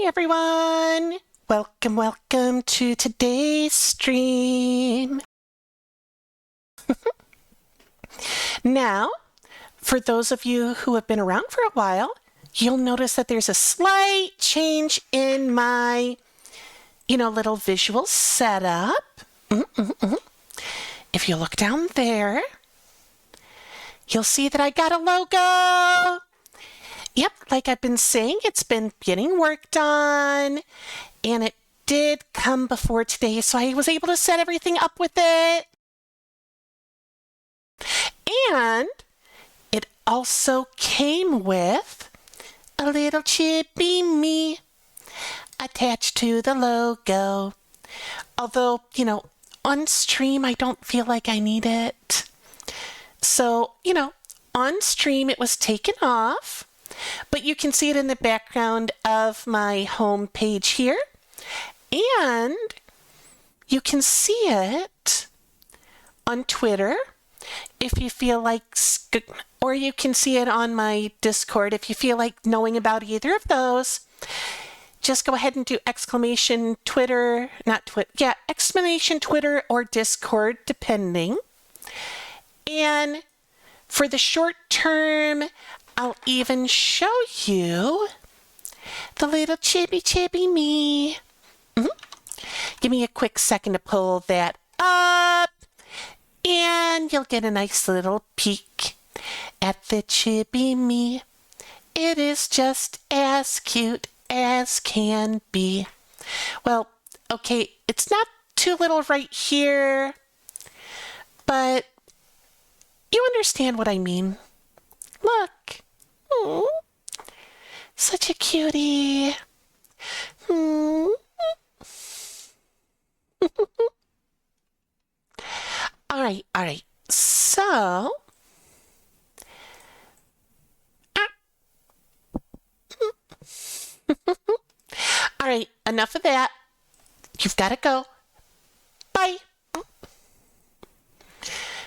everyone! Welcome to today's stream. Now, for those of you who have been around for a while, you'll notice that there's a slight change in my, little visual setup. If you look down there, you'll see that I got a logo. Yep, like I've been saying, it's been getting worked on, and it did come before today, so I was able to set everything up with it. And it also came with a little chippy me attached to the logo. Although, on stream, I don't feel like I need it. So, on stream, it was taken off. But you can see it in the background of my home page here. And you can see it on Twitter if you feel like, or you can see it on my Discord if you feel like knowing about either of those. Just go ahead and do exclamation Twitter or Discord, depending. And for the short term, I'll even show you the little chippy me. Give me a quick second to pull that up, and you'll get a nice little peek at the chippy me. It is just as cute as can be. Well, okay, it's not too little right here, but you understand what I mean. Look. Oh, such a cutie. All right. So, all right, enough of that. You've got to go. Bye.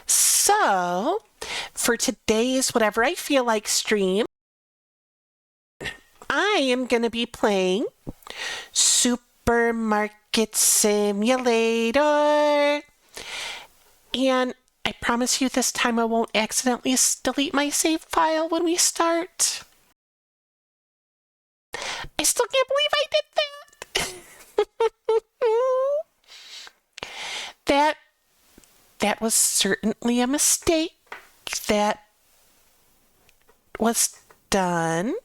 So, for today's Whatever I Feel Like stream, I am going to be playing Supermarket Simulator. And I promise you this time I won't accidentally delete my save file when we start. I still can't believe I did that. That was certainly a mistake that was done.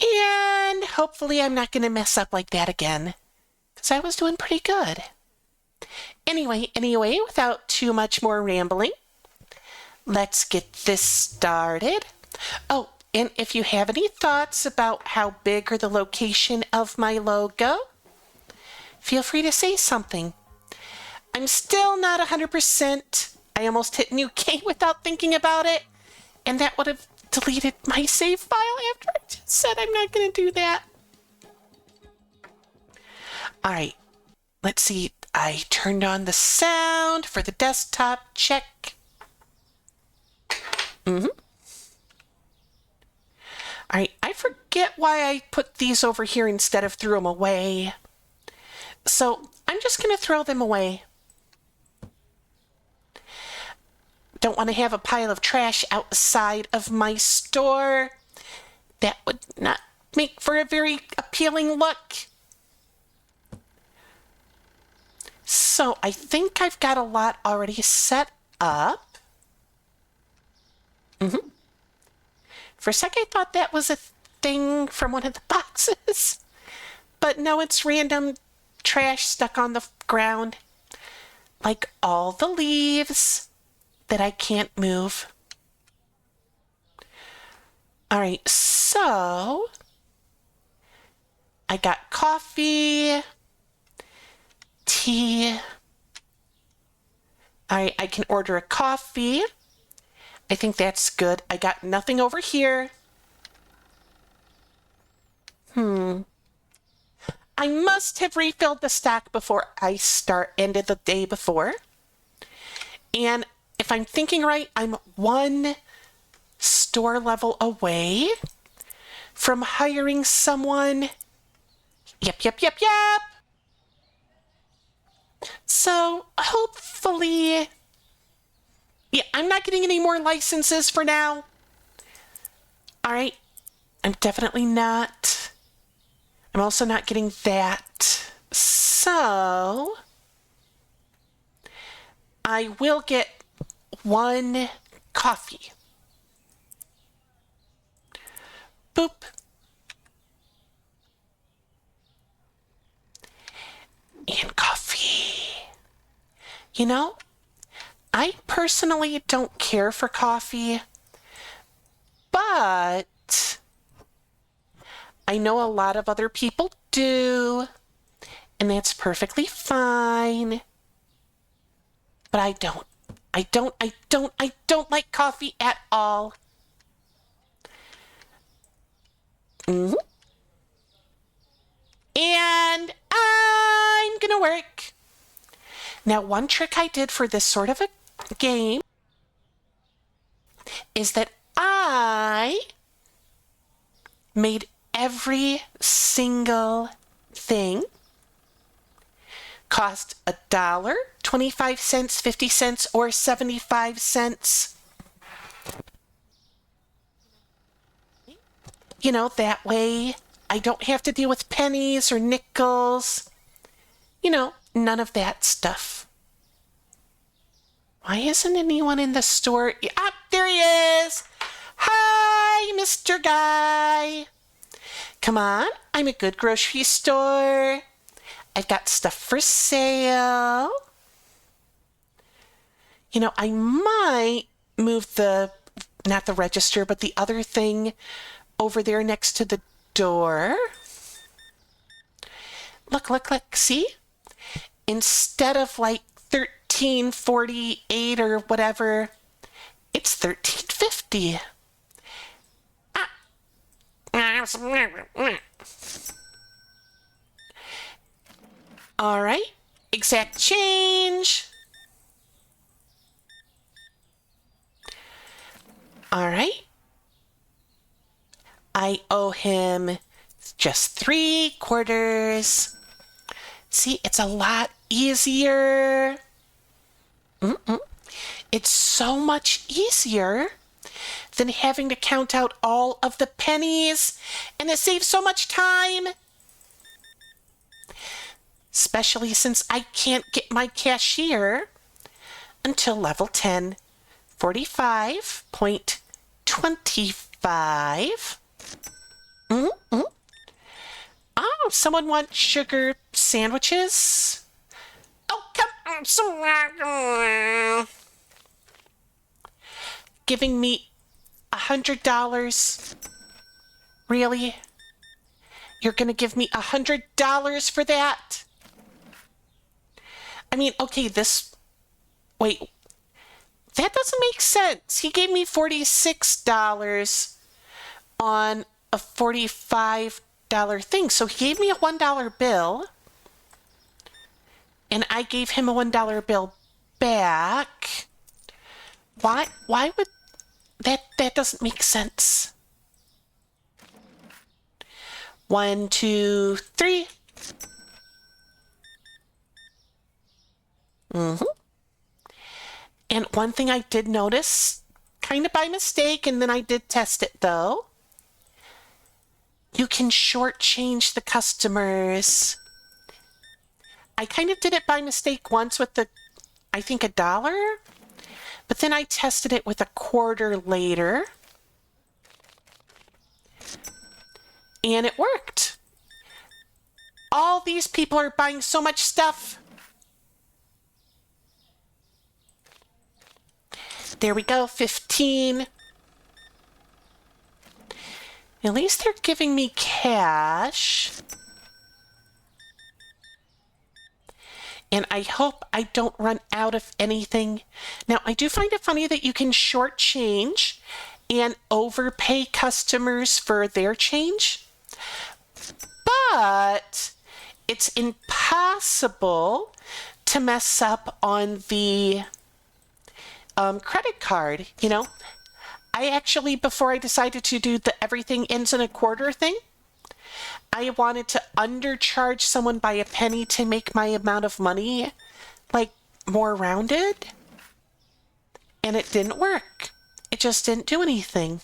And hopefully I'm not going to mess up like that again, because I was doing pretty good. Anyway, without too much more rambling, let's get this started. Oh, and if you have any thoughts about how big or the location of my logo, feel free to say something. I'm still not 100%. I almost hit new game without thinking about it, and that would have deleted my save file after I just said I'm not going to do that. All right, let's see. I turned on the sound for the desktop. Check. All right, I forget why I put these over here instead of threw them away. So I'm just going to throw them away. Don't want to have a pile of trash outside of my store. That would not make for a very appealing look. So I think I've got a lot already set up. For a second, I thought that was a thing from one of the boxes. But no, it's random trash stuck on the ground. Like all the leaves that I can't move. All right, so I got coffee, tea. All right, I can order a coffee. I think that's good. I got nothing over here. I must have refilled the stock before I ended the day before. And if I'm thinking right, I'm one store level away from hiring someone. Yep. So hopefully, yeah, I'm not getting any more licenses for now. All right, I'm definitely not. I'm also not getting that. So I will get one coffee. Boop. And coffee. You know, I personally don't care for coffee, but I know a lot of other people do, and that's perfectly fine. But I don't. I don't like coffee at all. Mm-hmm. And I'm gonna work. Now, one trick I did for this sort of a game is that I made every single thing cost $1, 25 cents, 50 cents, or 75 cents. You know, that way I don't have to deal with pennies or nickels. You know, none of that stuff. Why isn't anyone in the store? Ah, there he is. Hi, Mr. Guy. Come on, I'm a good grocery store. I've got stuff for sale. You know, I might move not the register, but the other thing over there next to the door. Look, see? Instead of like $13.48 or whatever, it's $13.50. All right, exact change. All right. I owe him just 3/4. See, it's a lot easier. It's so much easier than having to count out all of the pennies, and it saves so much time. Especially since I can't get my cashier until level 10, 45.25. Oh, someone wants sugar sandwiches? Oh, come on. Giving me $100. Really? You're going to give me $100 for that? I mean, okay, wait, that doesn't make sense. He gave me $46 on a $45 thing. So he gave me a $1 bill, and I gave him a $1 bill back. Why would that doesn't make sense. 1, 2, 3. And one thing I did notice, kind of by mistake, and then I did test it though, you can shortchange the customers. I kind of did it by mistake once with I think $1, but then I tested it with $0.25 later, and it worked. All these people are buying so much stuff. There we go, 15. At least they're giving me cash. And I hope I don't run out of anything. Now, I do find it funny that you can shortchange and overpay customers for their change. But it's impossible to mess up on the credit card. You know, I actually, before I decided to do the everything ends in a quarter thing, I wanted to undercharge someone by a penny to make my amount of money, like, more rounded. And it didn't work. It just didn't do anything.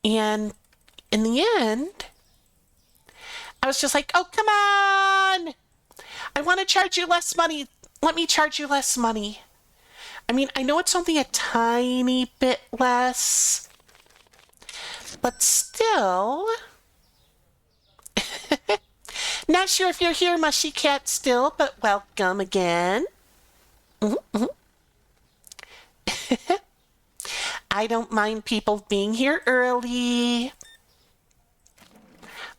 And in the end, I was just like, oh, come on! I want to charge you less money. Let me charge you less money. I mean, I know it's only a tiny bit less, but still. Not sure if you're here, Mushy Cat, still, but welcome again. Mm-hmm. I don't mind people being here early.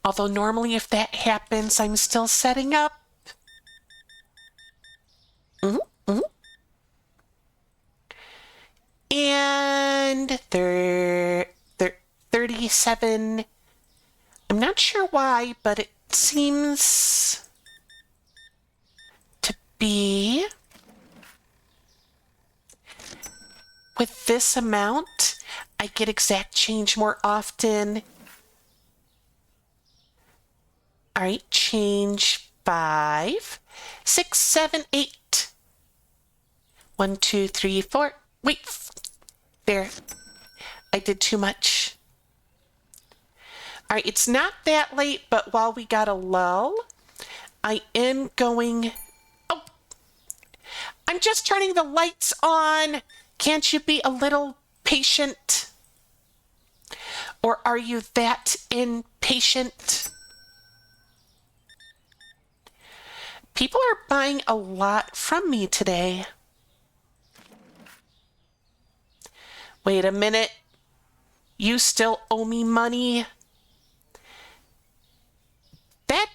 Although normally if that happens, I'm still setting up. And 37. I'm not sure why, but it seems to be with this amount, I get exact change more often. All right, change 5, 6, 7, 8. 1, 2, 3, 4. Wait, there. I did too much. All right, it's not that late, but while we got a lull, I am going... Oh, I'm just turning the lights on. Can't you be a little patient? Or are you that impatient? People are buying a lot from me today. Wait a minute. You still owe me money? That...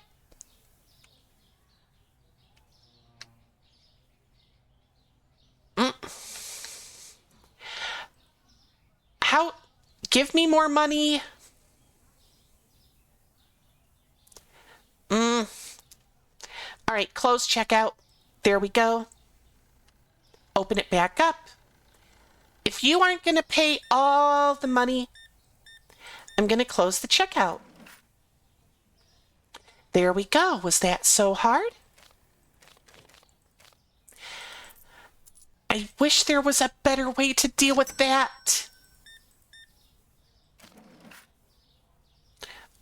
How... Give me more money? All right, close checkout. There we go. Open it back up. If you aren't going to pay all the money, I'm going to close the checkout. There we go. Was that so hard? I wish there was a better way to deal with that.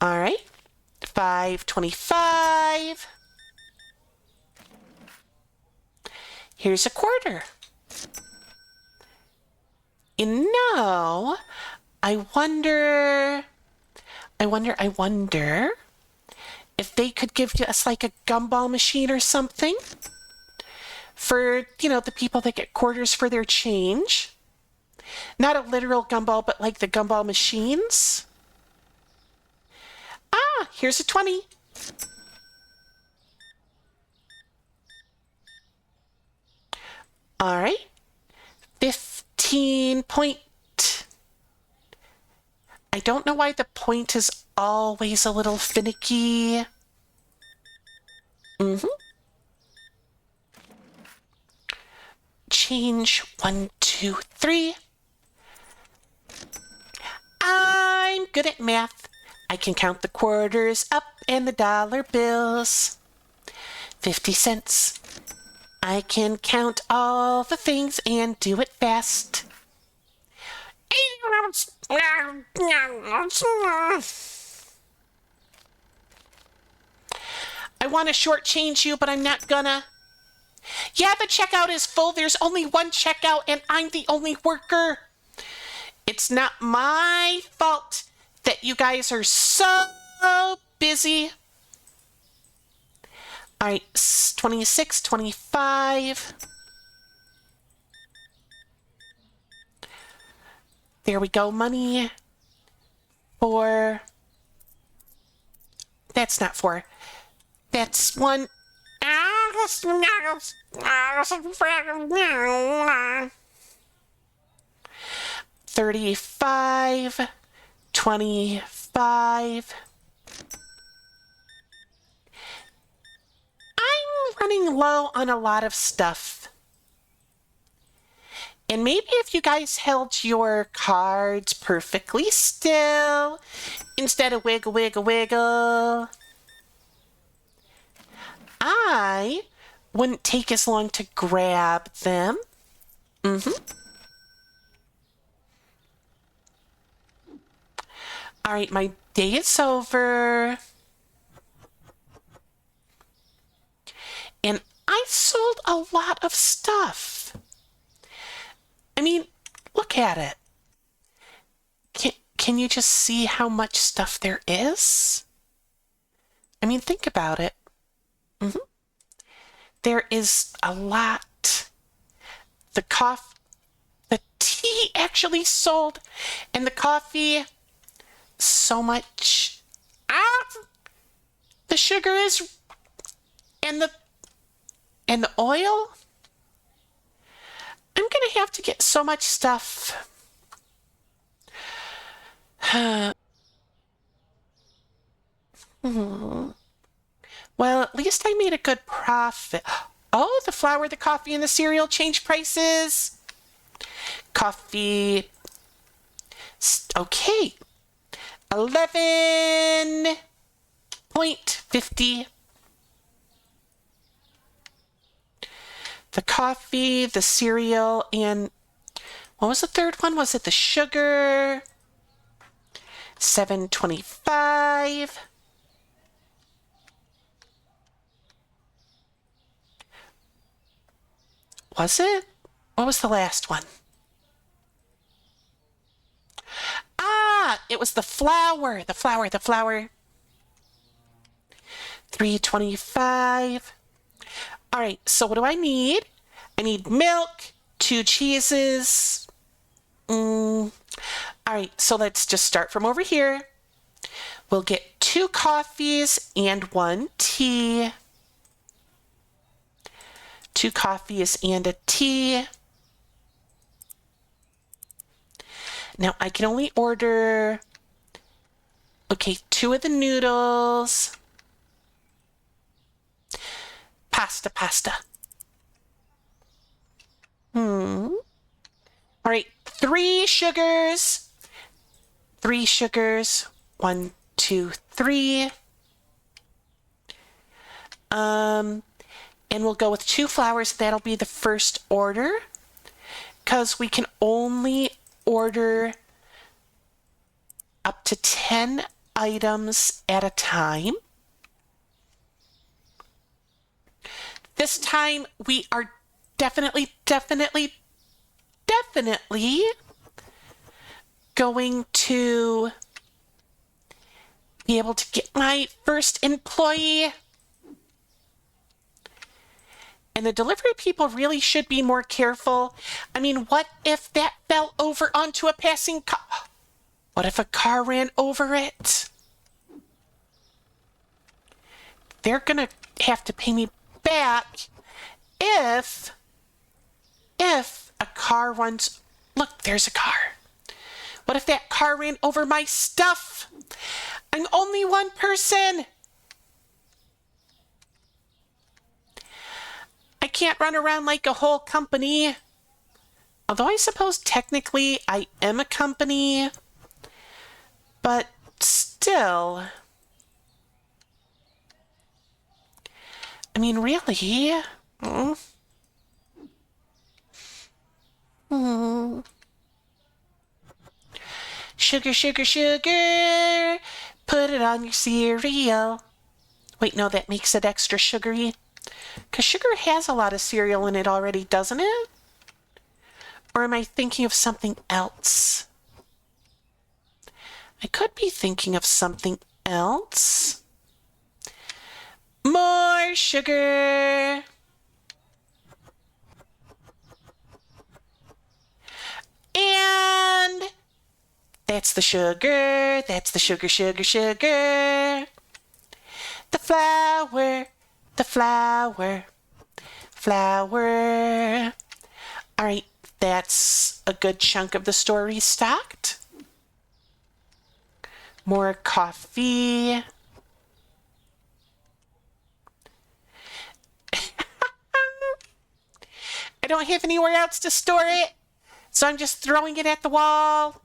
All right. $5.25. Here's a quarter. You know, I wonder if they could give us like a gumball machine or something for, you know, the people that get quarters for their change. Not a literal gumball, but like the gumball machines. Ah, here's a 20. All right. 15 point. I don't know why the point is always a little finicky. Change 1, 2, 3. I'm good at math. I can count the quarters up and the dollar bills. 50 cents. I can count all the things and do it fast. I want to shortchange you, but I'm not gonna. Yeah, the checkout is full. There's only one checkout, and I'm the only worker. It's not my fault that you guys are so busy. All right, 26, 25. There we go, money. 4. That's not 4. That's 1. 35, 25. I'm running low on a lot of stuff. And maybe if you guys held your cards perfectly still instead of wiggle, wiggle, wiggle, I wouldn't take as long to grab them. All right, my day is over. And I sold a lot of stuff. I mean, look at it. Can you just see how much stuff there is? I mean, think about it. There is a lot. The tea actually sold, and the coffee, so much. The sugar is, and the oil. I'm gonna have to get so much stuff. Well, at least I made a good profit. Oh, the flour, the coffee, and the cereal changed prices. Coffee. Okay. 11.50. The coffee, the cereal, and what was the third one? Was it the sugar? $7.25. Was it? What was the last one? It was the flour. The flour. $3.25. All right, so what do I need? I need milk, 2 cheeses. All right, so let's just start from over here. We'll get 2 coffees and 1 tea. 2 coffees and a tea. Now I can only order, 2 of the noodles. Pasta. All right, 3 sugars. 3 sugars. 1, 2, 3. And we'll go with 2 flours. That'll be the first order, because we can only order up to 10 items at a time. This time we are definitely going to be able to get my first employee. And the delivery people really should be more careful. I mean, what if that fell over onto a passing car? What if a car ran over it? They're gonna have to pay me back if a car runs. Look, there's a car. What if that car ran over my stuff? I'm only one person. I can't run around like a whole company. Although I suppose technically I am a company. But still. I mean, really? Sugar. Put it on your cereal. Wait, no, that makes it extra sugary. Because sugar has a lot of cereal in it already, doesn't it? Or am I thinking of something else? I could be thinking of something else. More sugar. And that's the sugar. That's the sugar. The flour. All right, that's a good chunk of the store restocked. More coffee. I don't have anywhere else to store it. So I'm just throwing it at the wall.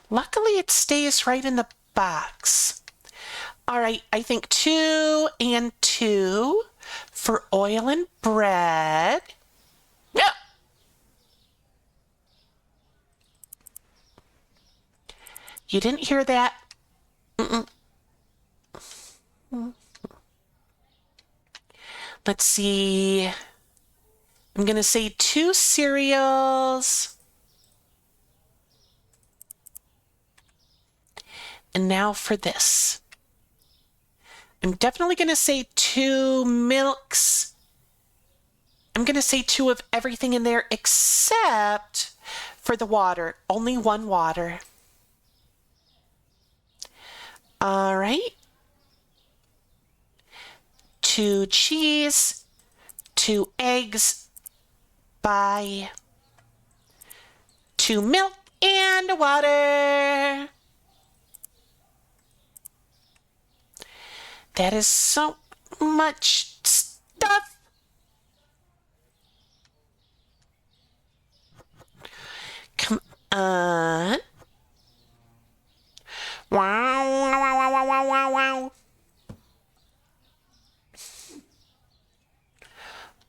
Luckily, it stays right in the box. All right, I think 2 and 2 for oil and bread. Yeah. You didn't hear that? Mm-mm. Let's see. I'm going to say 2 cereals. And now for this. I'm definitely going to say 2 milks. I'm going to say 2 of everything in there except for the water. Only 1 water. All right. 2 cheese, 2 eggs, by 2 milk and water. That is so much stuff. Come on. Wow, wow, wow, wow, wow, wow, wow.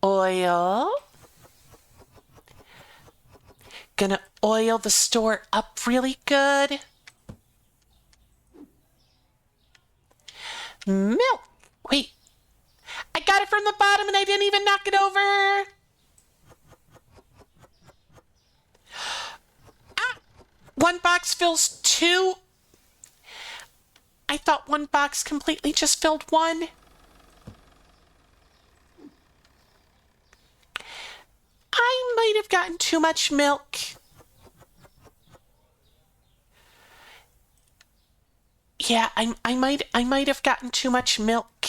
Oil. Gonna oil the store up really good. Milk. Wait. I got it from the bottom and I didn't even knock it over. Ah! 1 box fills 2. I thought 1 box completely just filled 1. I might have gotten too much milk. Yeah, I might have gotten too much milk.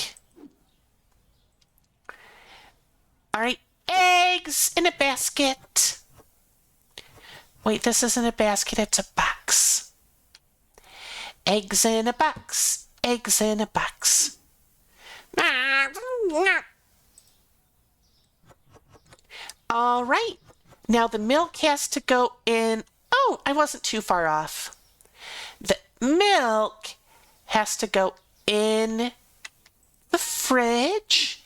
All right, eggs in a basket. Wait, this isn't a basket, it's a box. Eggs in a box. Eggs in a box. All right. Now the milk has to go in. Oh, I wasn't too far off. The milk has to go in the fridge.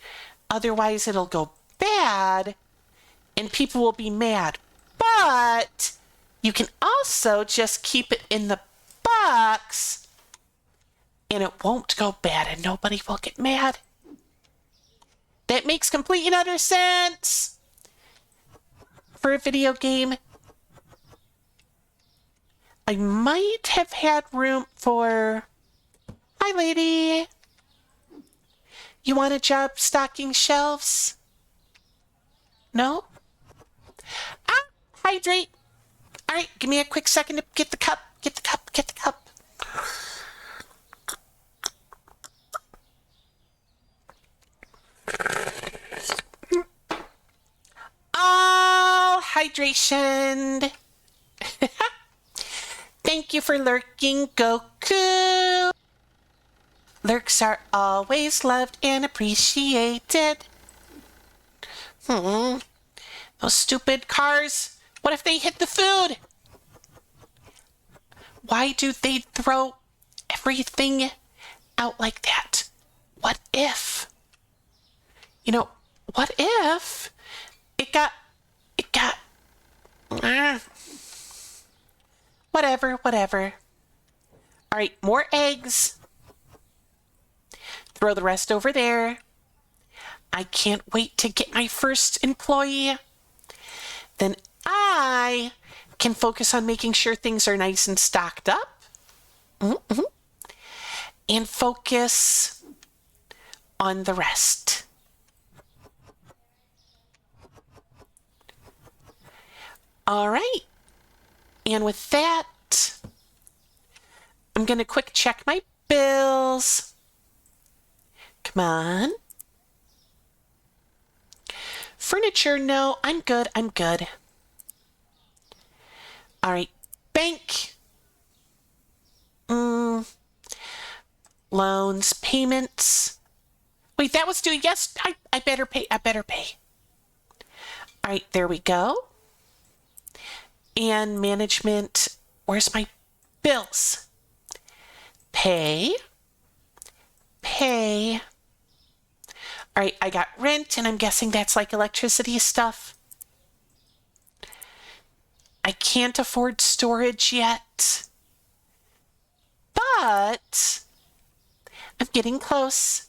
Otherwise, it'll go bad and people will be mad. But you can also just keep it in the box and it won't go bad and nobody will get mad. That makes complete and utter sense for a video game. I might have had room for... Hi, lady. You want a job stocking shelves? No? Ah, hydrate. All right, give me a quick second to get the cup. Get the cup. Get the cup. All hydration. Thank you for lurking, Goku. Lurks are always loved and appreciated. Those stupid cars. What if they hit the food? Why do they throw everything out like that? What if? You know, what if it got... Whatever. All right, more eggs. Throw the rest over there. I can't wait to get my first employee. Then I can focus on making sure things are nice and stocked up. And focus on the rest. All right. And with that, I'm going to quick check my bills. Come on. Furniture, no, I'm good. All right, bank. Loans, payments. Wait, that was due. Yes, I better pay. I better pay. All right, there we go. And management, where's my bills? Pay. Pay. All right, I got rent, and I'm guessing that's like electricity stuff. I can't afford storage yet, but I'm getting close.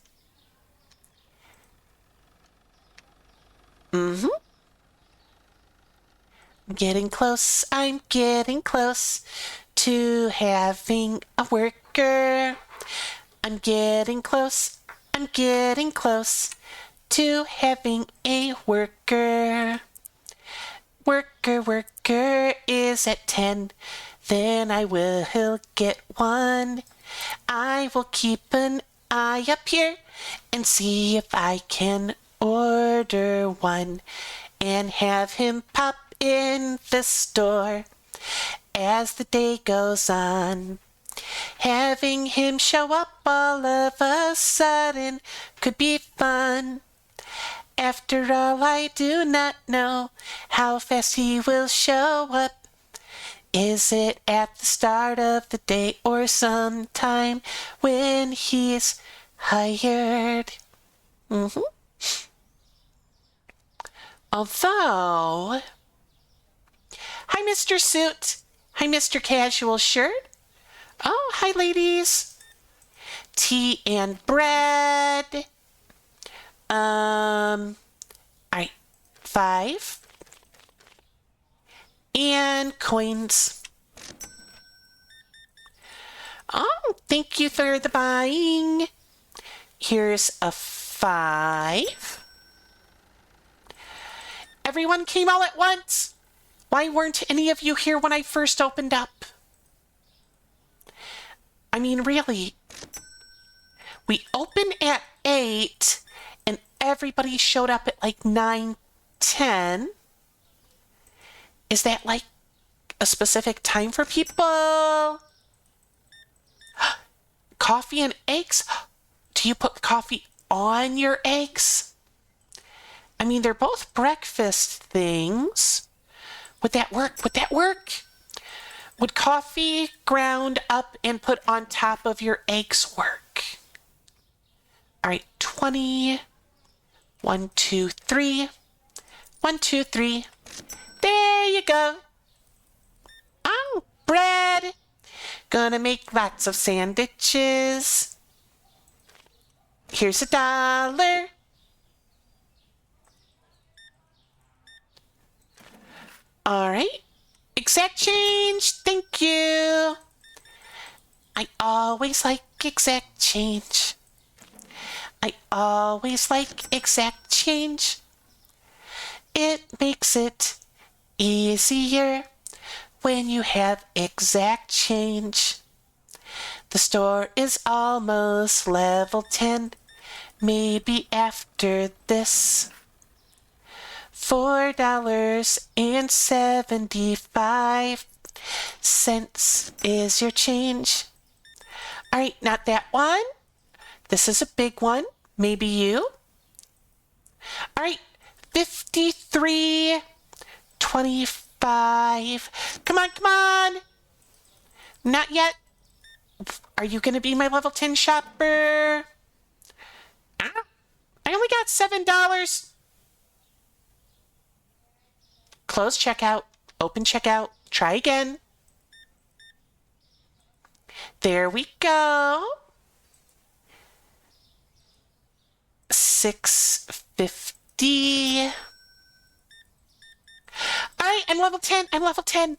I'm getting close. I'm getting close to having a worker. I'm getting close. I'm getting close to having a worker. Worker is at 10. Then I will get one. I will keep an eye up here and see if I can order one and have him pop in the store as the day goes on. Having him show up all of a sudden could be fun. After all, I do not know how fast he will show up. Is it at the start of the day or sometime when he's hired? Although, hi, Mr. Suit. Hi, Mr. Casual Shirt. Oh, hi, ladies. Tea and bread. All right, 5. And coins. Oh, thank you for the buying. Here's a 5. Everyone came all at once. Why weren't any of you here when I first opened up? I mean, really, we opened at 8 and everybody showed up at like 9, 10. Is that like a specific time for people? Coffee and eggs? Do you put coffee on your eggs? I mean, they're both breakfast things. Would that work? Would that work? Would coffee ground up and put on top of your eggs work? All right, 20. 1, 2, 3. 1, 2, 3. There you go. Oh, bread. Gonna make lots of sandwiches. Here's $1. All right. Exact change. Thank you. I always like exact change. I always like exact change. It makes it easier when you have exact change. The store is almost level 10. Maybe after this. $4.75 is your change. All right, not that one. This is a big one. Maybe you. All right, 53.25. Come on, come on. Not yet. Are you going to be my level 10 shopper? I only got $7. Close checkout. Open checkout. Try again. There we go. $6.50. All right, I'm level 10. I'm level 10.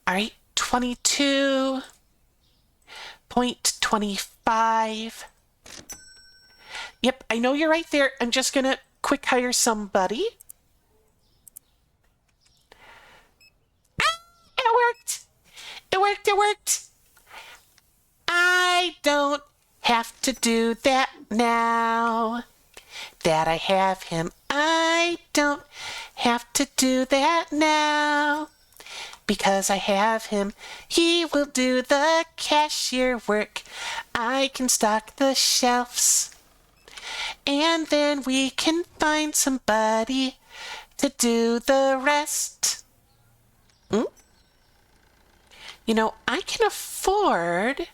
All right, 22.25. Yep, I know you're right there. I'm just going to quick hire somebody. Ah, it worked. It worked. It worked. I don't have to do that now that I have him. I don't have to do that now because I have him. He will do the cashier work. I can stock the shelves. And then we can find somebody to do the rest. You know, I can afford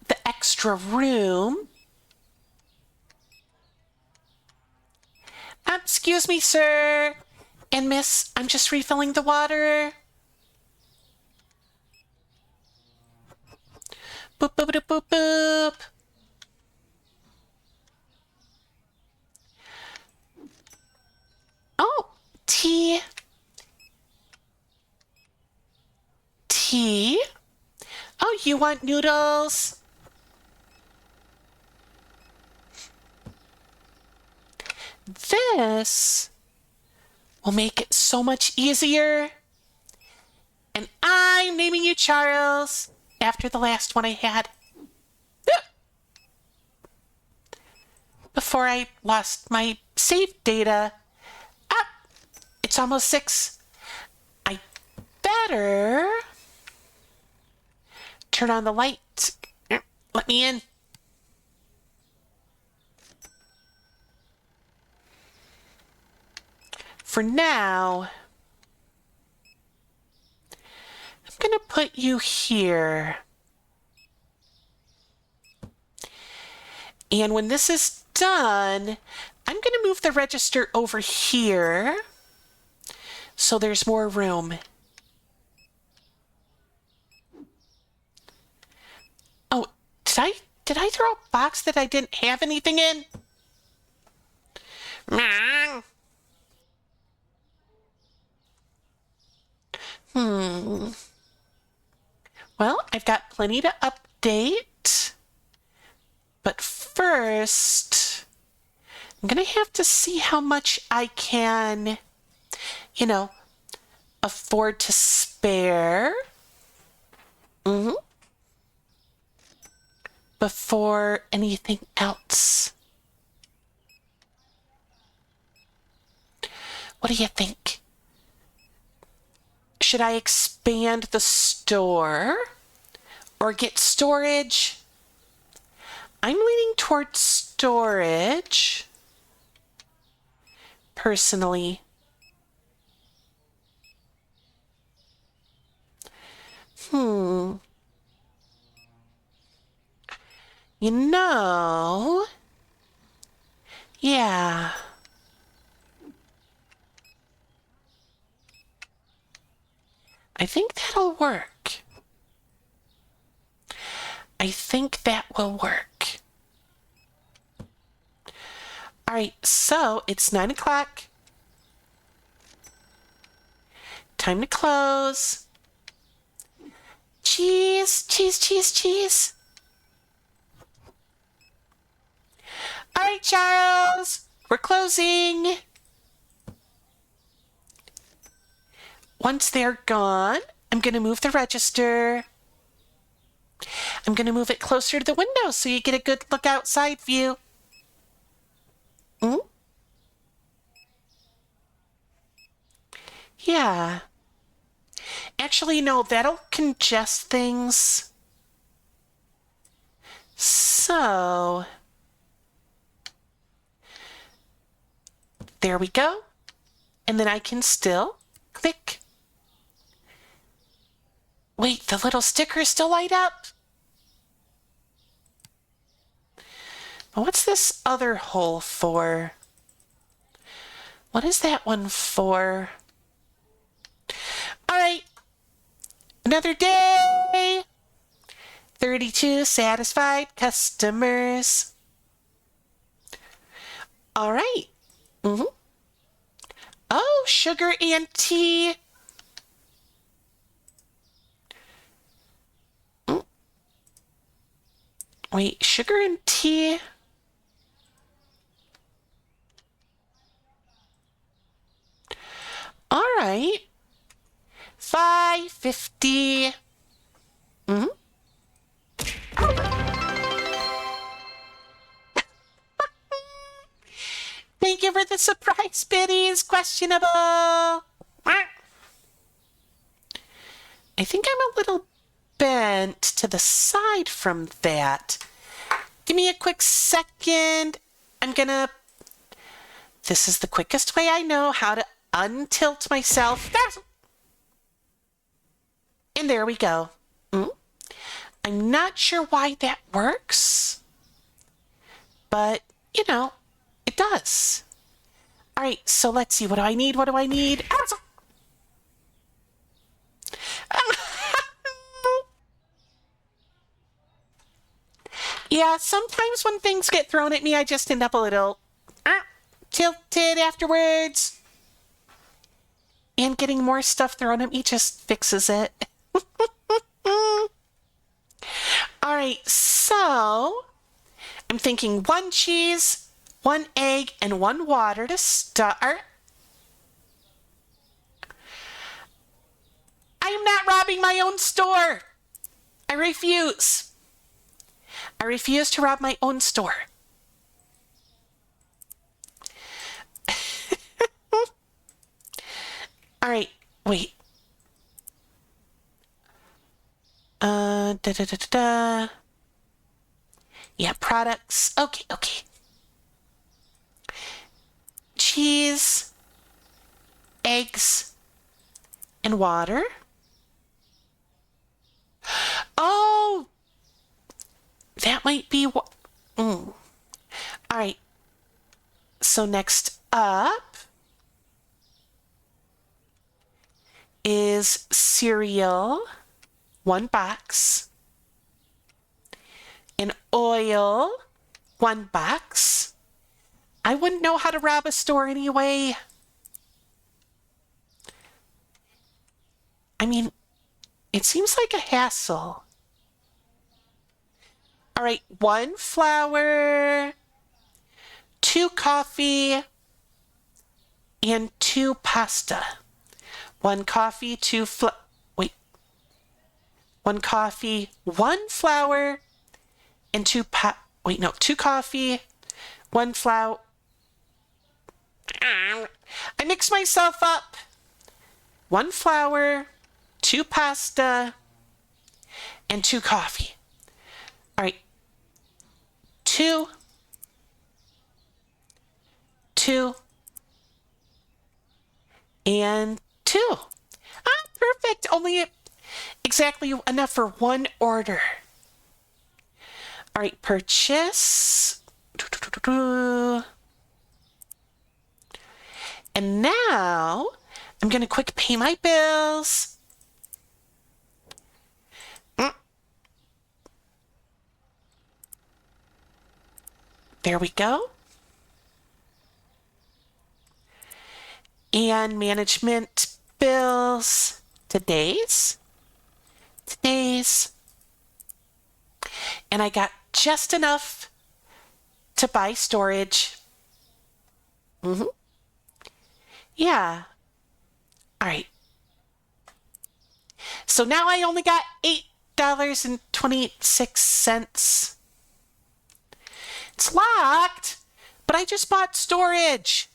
the extra room. Excuse me, sir. And miss, I'm just refilling the water. Boop, boop, boop, boop, boop. Oh, tea. Tea? Oh, you want noodles? This will make it so much easier. And I'm naming you Charles after the last one I had. Before I lost my save data. Ah, it's almost 6. I better turn on the light. Let me in. For now, I'm going to put you here. And when this is done, I'm going to move the register over here so there's more room. Oh, did I throw a box that I didn't have anything in? Well, I've got plenty to update. But first, I'm going to have to see how much I can, afford to spare. Before anything else. What do you think? Should I expand the store or get storage? I'm leaning towards storage, personally. Yeah. I think that'll work. I think that will work. All right, so it's 9 o'clock. Time to close. Cheese, cheese, cheese, cheese. All right, Charles, we're closing. Once they're gone, I'm going to move the register. I'm going to move it closer to the window so you get a good look outside view. Yeah. Actually, no, that'll congest things. So, there we go. And then I can still click. Wait, the little stickers still light up? What's this other hole for? What is that one for? All right. Another day. 32 satisfied customers. All right. Oh, sugar and tea. Wait, sugar and tea? All right. $5.50. Thank you for the surprise biddies. Questionable. I think I'm a little bent to the side from that. Give me a quick second. This is the quickest way I know how to untilt myself. And there we go. I'm not sure why that works, but you know, it does. All right, so let's see. What do I need? What do I need? Yeah, sometimes when things get thrown at me, I just end up a little tilted afterwards. And getting more stuff thrown at me just fixes it. All right, so I'm thinking 1 cheese, 1 egg, and 1 water to start. I am not robbing my own store. I refuse. I refuse to rob my own store. All right, wait. Yeah, products. Okay. Cheese, eggs, and water. Oh, that might be what. All right. So next up is cereal, 1 box, and oil, 1 box. I wouldn't know how to rob a store anyway. I mean, it seems like a hassle. All right, 1 flour, 2 coffee, and 2 pasta. 1 coffee, 2 1 coffee, 1 flour, and 2 coffee, 1 flour. I mixed myself up. 1 flour, 2 pasta, and 2 coffee. All right. 2, and 2. Perfect. Only exactly enough for 1 order. All right, purchase. And now I'm going to quick pay my bills. There we go. And management bills. Today's. And I got just enough to buy storage. Yeah. All right. So now I only got $8.26. It's locked, but I just bought storage.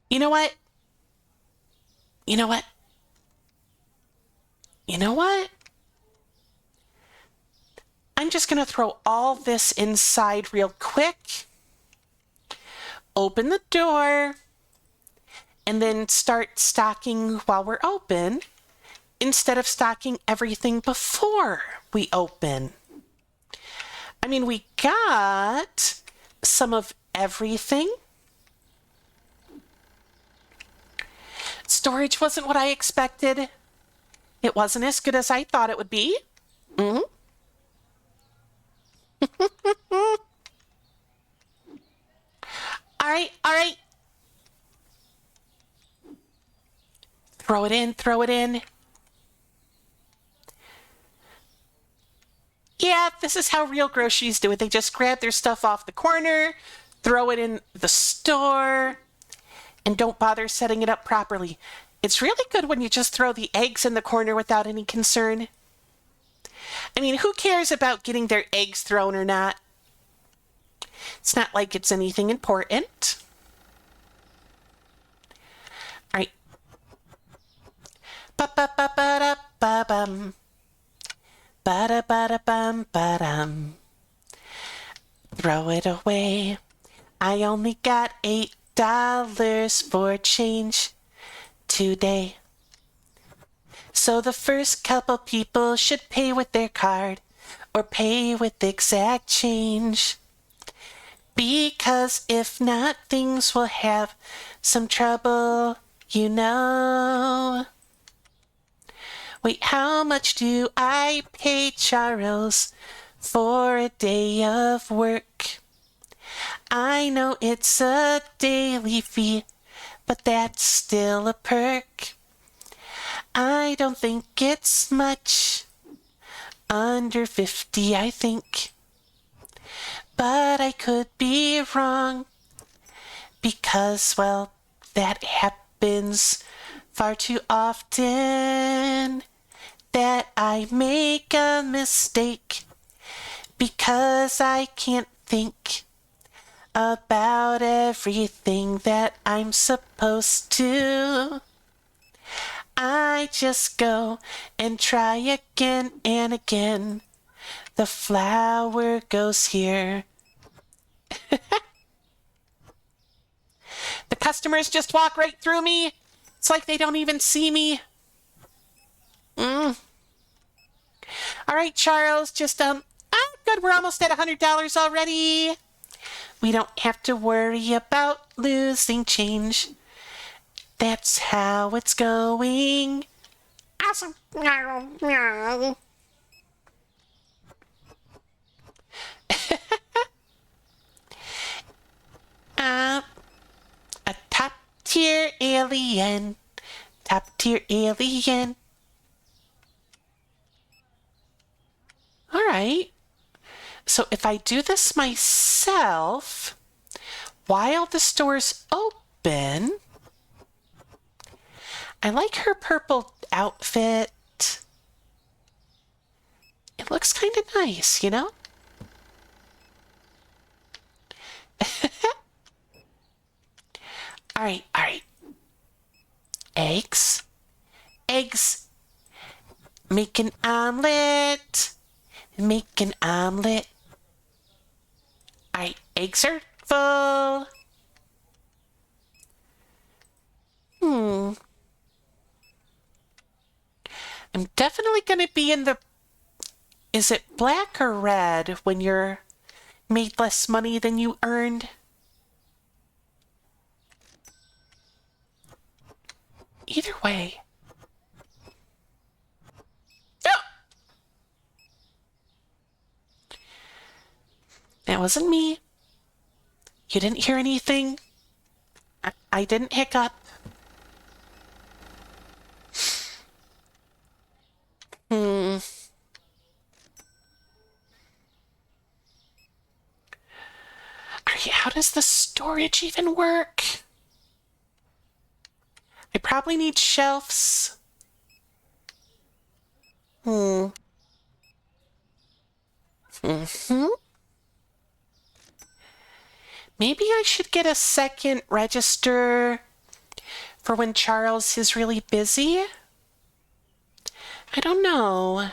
You know what? I'm just going to throw all this inside real quick. Open the door. And then start stocking while we're open instead of stocking everything before we open. I mean, we got some of everything. Storage wasn't what I expected. It wasn't as good as I thought it would be. All right. Throw it in. Yeah, this is how real groceries do it. They just grab their stuff off the corner, throw it in the store, and don't bother setting it up properly. It's really good when you just throw the eggs in the corner without any concern. I mean, who cares about getting their eggs thrown or not? It's not like it's anything important. All right. Ba-ba-ba-ba-da-ba-bum. Ba-da-ba-da-bum-ba-dum. Throw it away. I only got $8 for change today. So the first couple people should pay with their card or pay with exact change. Because if not, things will have some trouble, you know. Wait, how much do I pay Charles for a day of work? I know it's a daily fee, but that's still a perk. I don't think it's much. Under 50, I think. But I could be wrong. Because, well, that happens far too often. That I make a mistake. Because I can't think about everything that I'm supposed to. I just go and try again and again. The flower goes here. The customers just walk right through me. It's like they don't even see me. All right, Charles, just, good, we're almost at $100 already. We don't have to worry about losing change. That's how it's going. Awesome. A top tier alien. Top tier alien. All right. So if I do this myself, while the store's open, I like her purple outfit. It looks kind of nice, you know? All right. Eggs. Make an omelet. All right, eggs are full. I'm definitely going to be in the... Is it black or red when you're made less money than you earned? Either way. Oh! That wasn't me. You didn't hear anything. I didn't hiccup. How does the storage even work? I probably need shelves. Maybe I should get a second register for when Charles is really busy. I don't know.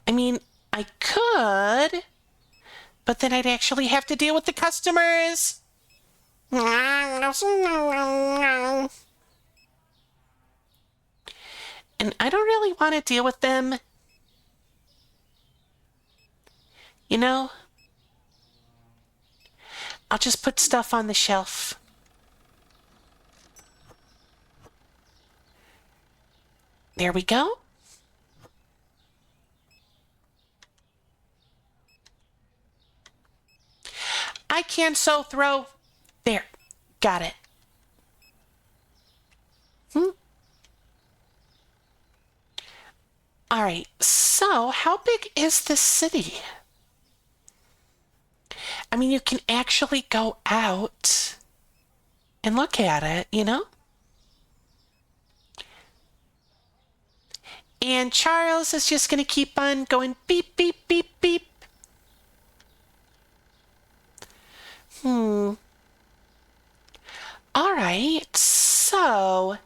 I mean, I could, but then I'd actually have to deal with the customers. And I don't really want to deal with them. You know? I'll just put stuff on the shelf. There we go. I can so throw. There. Got it. All right. So, how big is this city? I mean, you can actually go out and look at it, you know? And Charles is just going to keep on going beep, beep, beep, beep. All right, so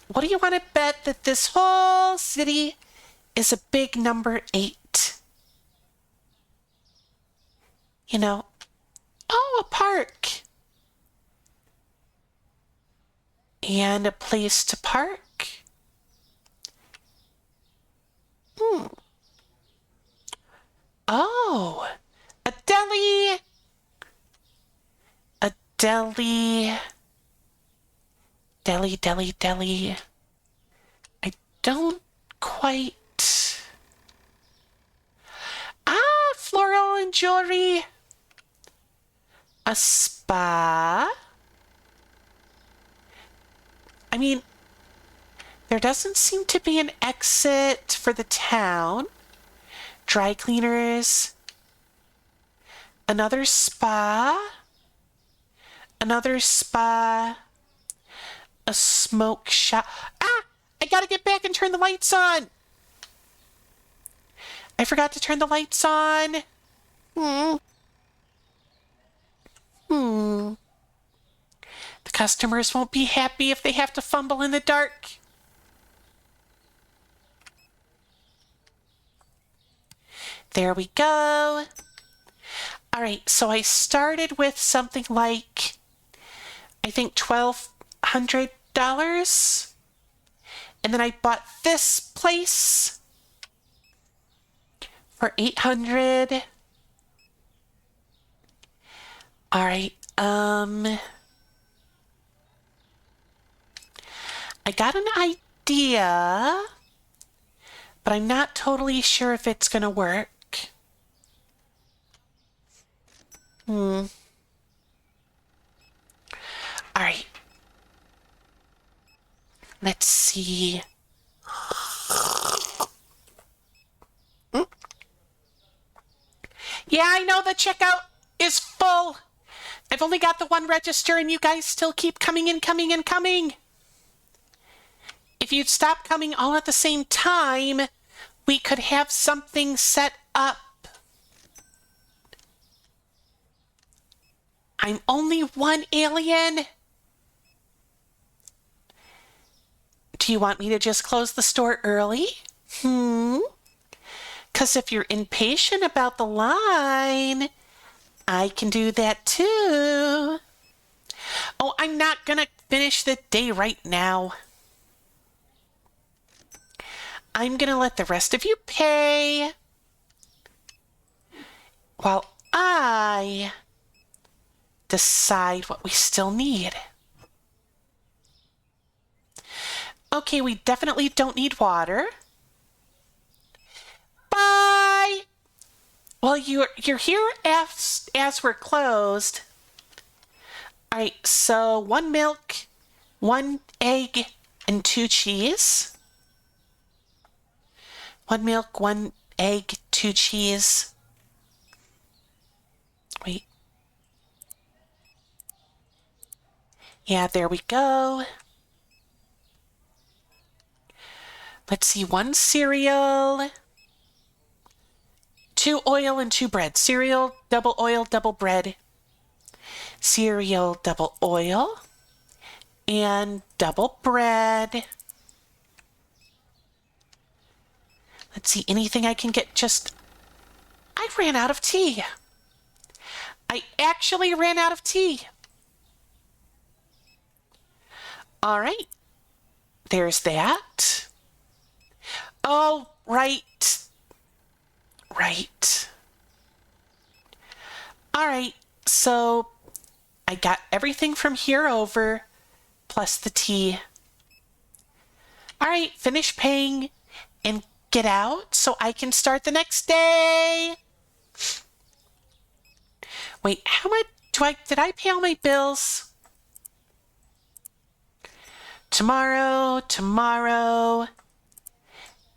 what do you want to bet that this whole city is a big number 8? You know, oh, a park. And a place to park. Oh, a deli. A deli. Deli, deli, deli. I don't quite. Ah, floral and jewelry. A spa. I mean, there doesn't seem to be an exit for the town. Dry cleaners. Another spa. Another spa. A smoke shop. Ah! I gotta get back and turn the lights on. I forgot to turn the lights on. The customers won't be happy if they have to fumble in the dark. There we go. All right, so I started with something like, I think $1,200. And then I bought this place for $800. All right, I got an idea, but I'm not totally sure if it's gonna work. All right. Let's see. Yeah, I know the checkout is full. I've only got the one register and you guys still keep coming and coming and coming. If you'd stop coming all at the same time, we could have something set up. I'm only one alien. Do you want me to just close the store early? Because if you're impatient about the line, I can do that too. Oh, I'm not gonna finish the day right now. I'm gonna let the rest of you pay while I decide what we still need. Okay, we definitely don't need water. Bye! Well, you're here as we're closed. All right, so 1 milk, 1 egg, and 2 cheese. 1 milk, 1 egg, 2 cheese. Wait. Yeah, there we go. Let's see, 1 cereal, 2 oil, and 2 bread. Cereal, double oil, double bread. Cereal, double oil, and double bread. Let's see, anything I can get just... I ran out of tea. I actually ran out of tea. All right. There's that. Oh, right. Right. All right, so I got everything from here over, plus the tea. All right, finish paying and get out so I can start the next day. Wait, how much did I pay all my bills? Tomorrow,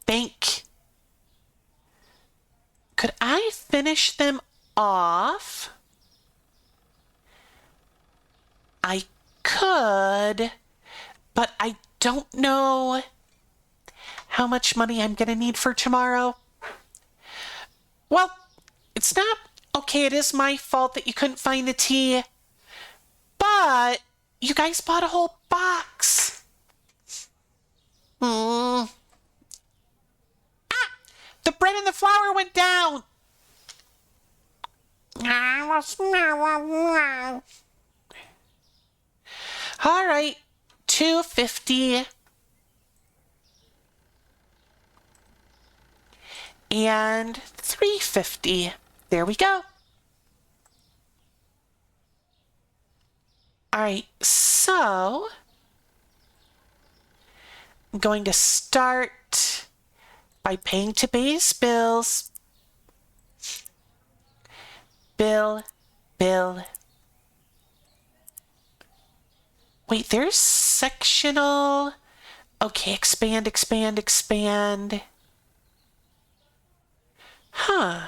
bank. Could I finish them off? I could, but I don't know how much money I'm going to need for tomorrow? Well, it's not okay. It is my fault that you couldn't find the tea, but you guys bought a whole box. Ah, the bread and the flour went down. All right, $2.50 and $3.50. There we go. All right, so I'm going to start by paying today's bills. Bill. Wait, there's sectional. Okay, expand. Huh.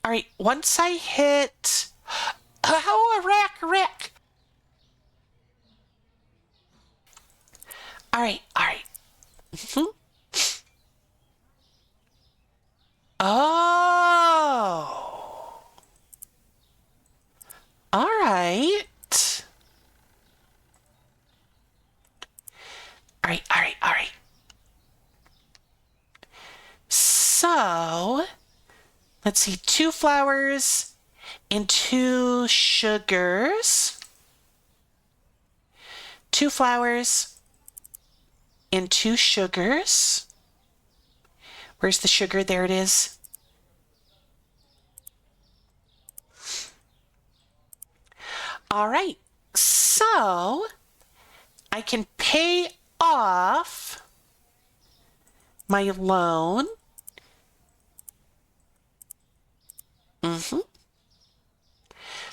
All right, once I hit... Oh, a rack. All right. Oh. All right. All right. So, let's see, 2 flours and 2 sugars. 2 flours and 2 sugars. Where's the sugar? There it is. All right, so I can pay off my loan.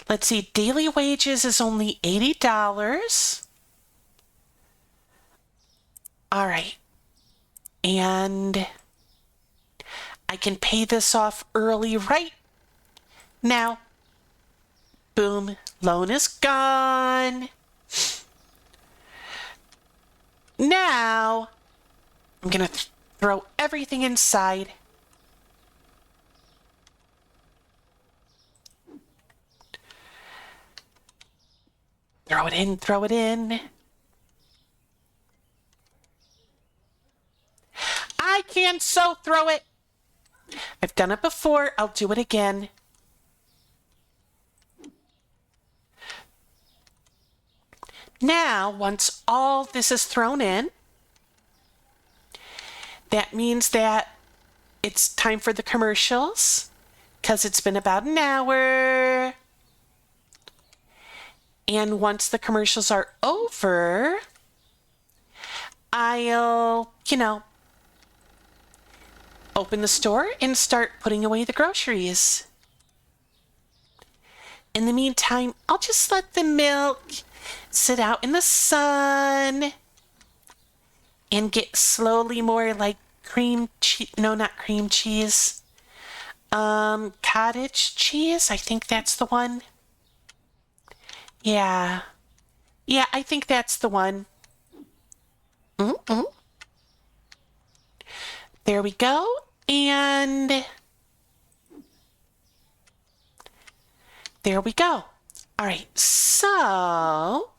Let's see, daily wages is only $80. All right, and I can pay this off early right now. Boom, loan is gone. Now, I'm gonna throw everything inside. Throw it in. I can so throw it. I've done it before, I'll do it again. Now, once all this is thrown in, that means that it's time for the commercials, because it's been about an hour. And once the commercials are over, I'll, open the store and start putting away the groceries. In the meantime, I'll just let the milk sit out in the sun and get slowly more like cream cheese. No, not cream cheese. Cottage cheese. I think that's the one. Yeah, I think that's the one. There we go. And there we go. All right, so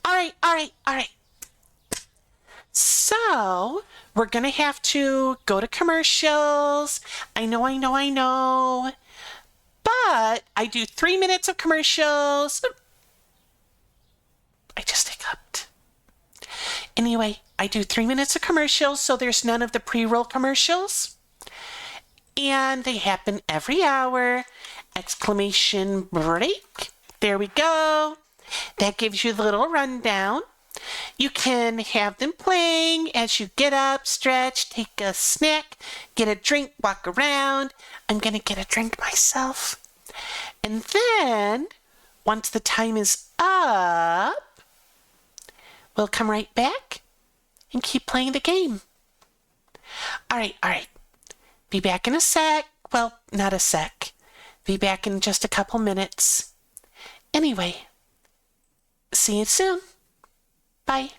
all right. So we're gonna have to go to commercials. I know. But I do 3 minutes of commercials. I just hiccuped. Anyway, I do 3 minutes of commercials, so there's none of the pre-roll commercials. And they happen every hour. Exclamation break. There we go. That gives you the little rundown. You can have them playing as you get up, stretch, take a snack, get a drink, walk around. I'm going to get a drink myself. And then, once the time is up, we'll come right back and keep playing the game. All right. Be back in a sec. Well, not a sec. Be back in just a couple minutes. Anyway, See you soon. Bye.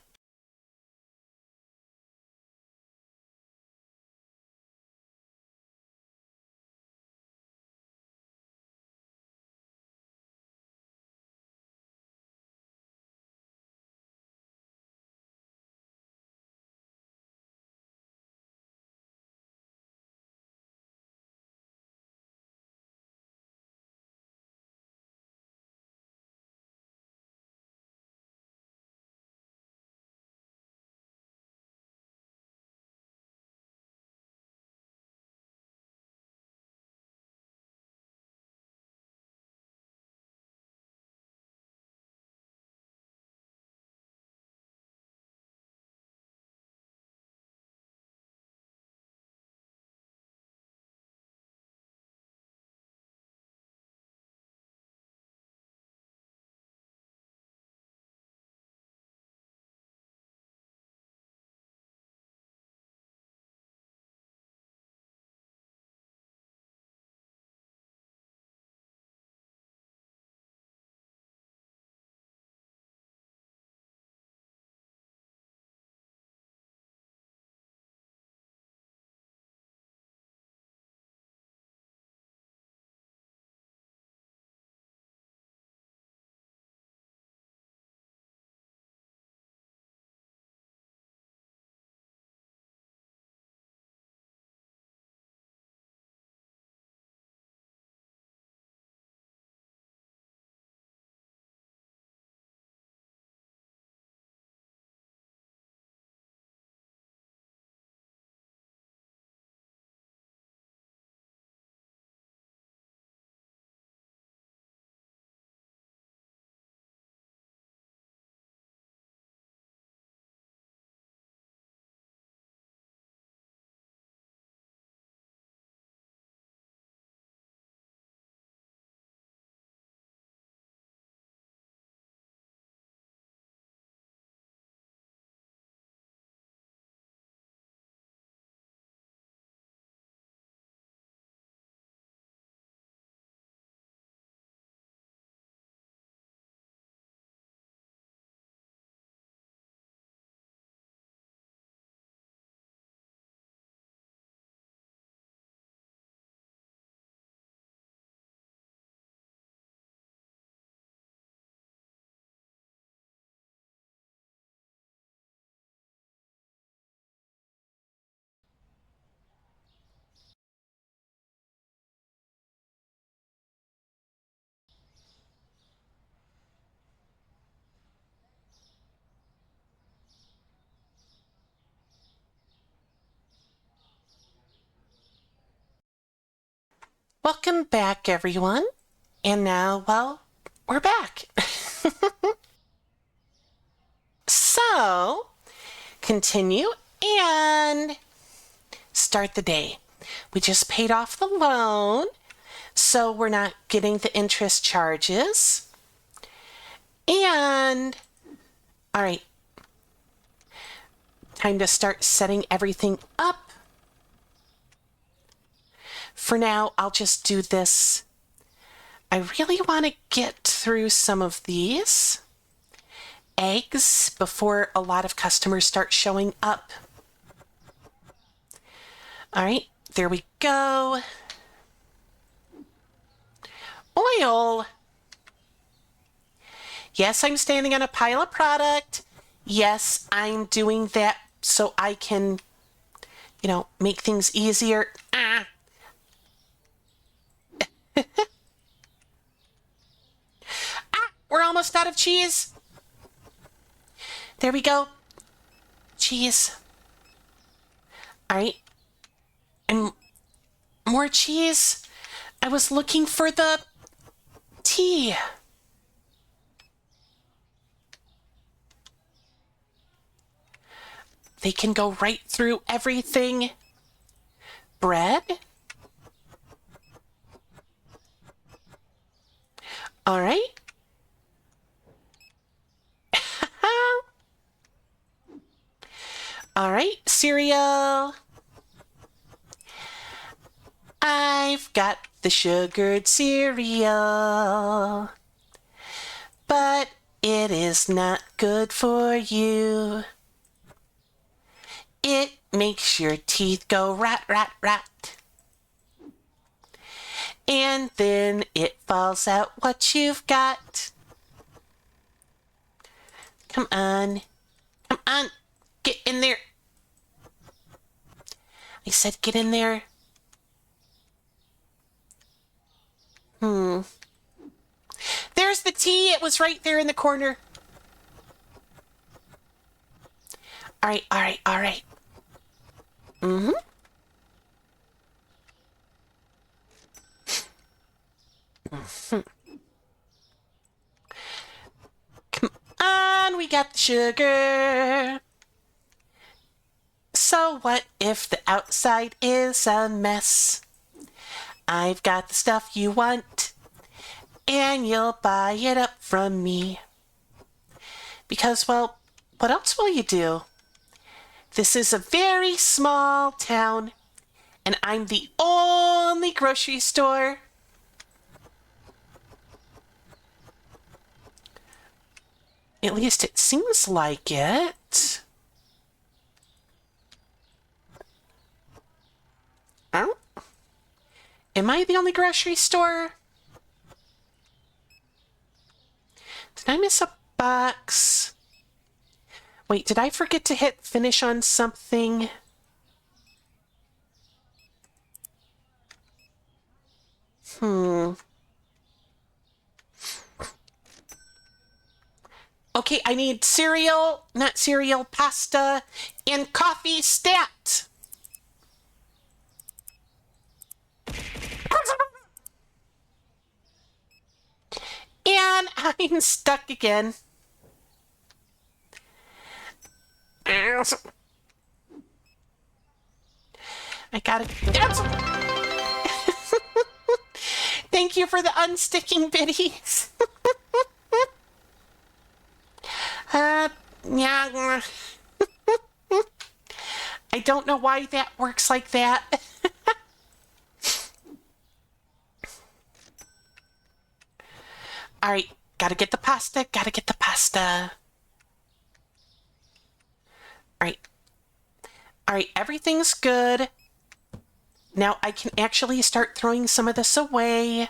Welcome back, everyone. And now, well, we're back. So, continue and start the day. We just paid off the loan, so we're not getting the interest charges. And, all right, time to start setting everything up. For now, I'll just do this. I really want to get through some of these eggs before a lot of customers start showing up. All right, there we go. Oil. Yes, I'm standing on a pile of product. Yes, I'm doing that so I can, make things easier. We're almost out of cheese. There we go. Cheese. All right. And more cheese. I was looking for the tea. They can go right through everything. Bread. All right. All right, cereal. I've got the sugared cereal, but it is not good for you. It makes your teeth go rot, rot, rot. And then it falls out what you've got. Come on. Come on. Get in there. I said get in there. There's the tea. It was right there in the corner. All right, all right, all right. Come on, we got the sugar. So what if the outside is a mess? I've got the stuff you want, and you'll buy it up from me. Because, well, what else will you do? This is a very small town, and I'm the only grocery store. At least it seems like it. Oh? Am I the only grocery store? Did I miss a box? Wait, did I forget to hit finish on something? Okay, I need cereal, not cereal, pasta, and coffee stat. And I'm stuck again. I got it. Thank you for the unsticking biddies. Yeah. I don't know why that works like that. All right, gotta get the pasta, gotta get the pasta. All right, everything's good. Now I can actually start throwing some of this away.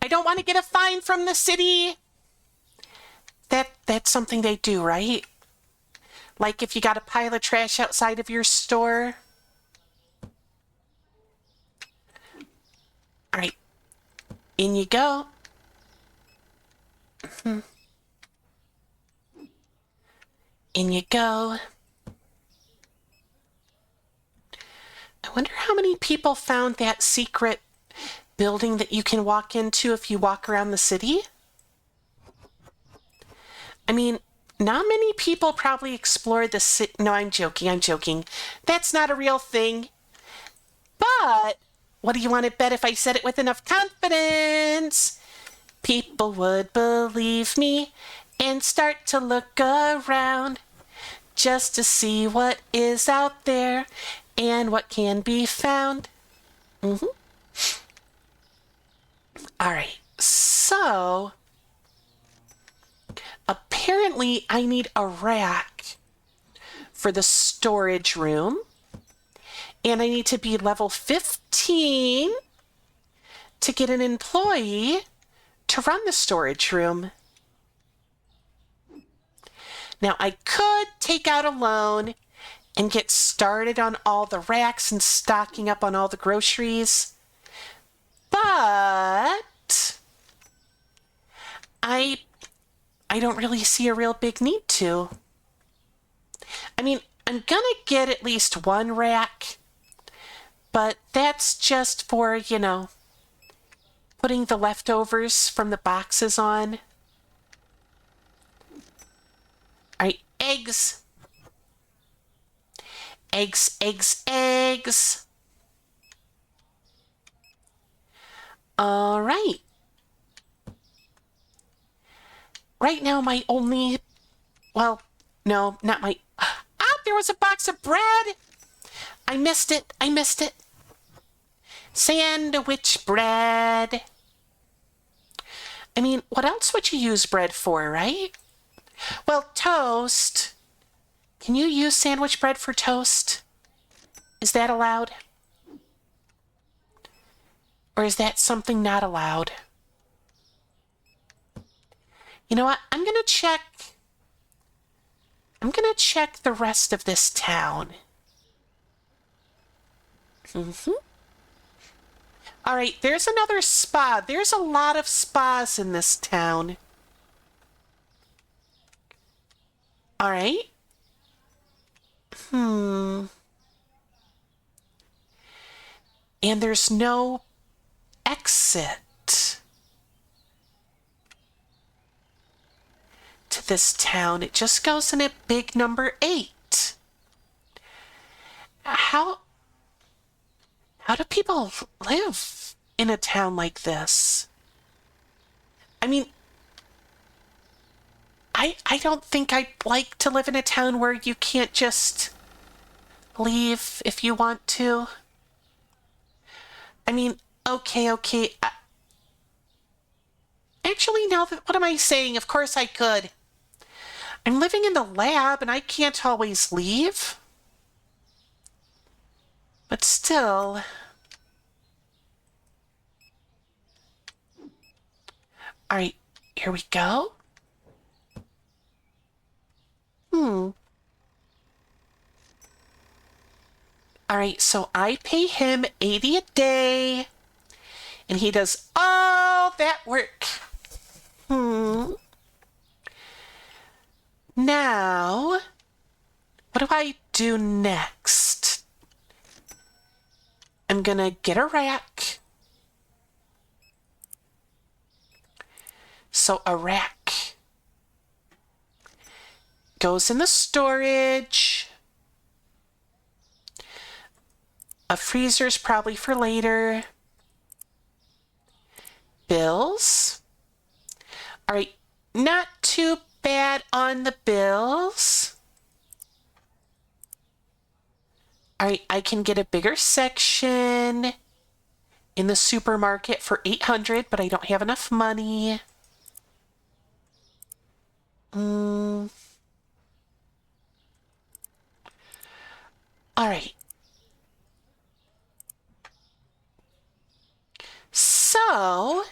I don't want to get a fine from the city. That's something they do, right? Like if you got a pile of trash outside of your store. All right, in you go. In you go. I wonder how many people found that secret building that you can walk into if you walk around the city. I mean, not many people probably explored the city. No, I'm joking. That's not a real thing. But what do you want to bet if I said it with enough confidence? People would believe me and start to look around just to see what is out there and what can be found. All right, so apparently I need a rack for the storage room, and I need to be level 15 to get an employee to run the storage room. Now, I could take out a loan and get started on all the racks and stocking up on all the groceries, but I don't really see a real big need to. I mean, I'm gonna get at least one rack, but that's just for, putting the leftovers from the boxes on. All right, eggs. Eggs. All right. Right now, my only... Well, no, not my... there was a box of bread! I missed it. Sandwich bread. I mean, what else would you use bread for, right? Well, toast. Can you use sandwich bread for toast? Is that allowed? Or is that something not allowed? You know what? I'm going to check the rest of this town. All right, there's another spa. There's a lot of spas in this town. All right. And there's no exit to this town. It just goes in at big number 8. How do people live in a town like this? I mean, I don't think I'd like to live in a town where you can't just leave if you want to. I mean, okay. Actually, no, what am I saying? Of course I could. I'm living in the lab and I can't always leave. But still. All right, here we go. All right, so I pay him 80 a day, and he does all that work. Now, what do I do next? I'm gonna get a rack. So a rack goes in the storage. A freezer's probably for later. Bills. All right, not too bad on the bills. All right, I can get a bigger section in the supermarket for $800, but I don't have enough money. All right. So,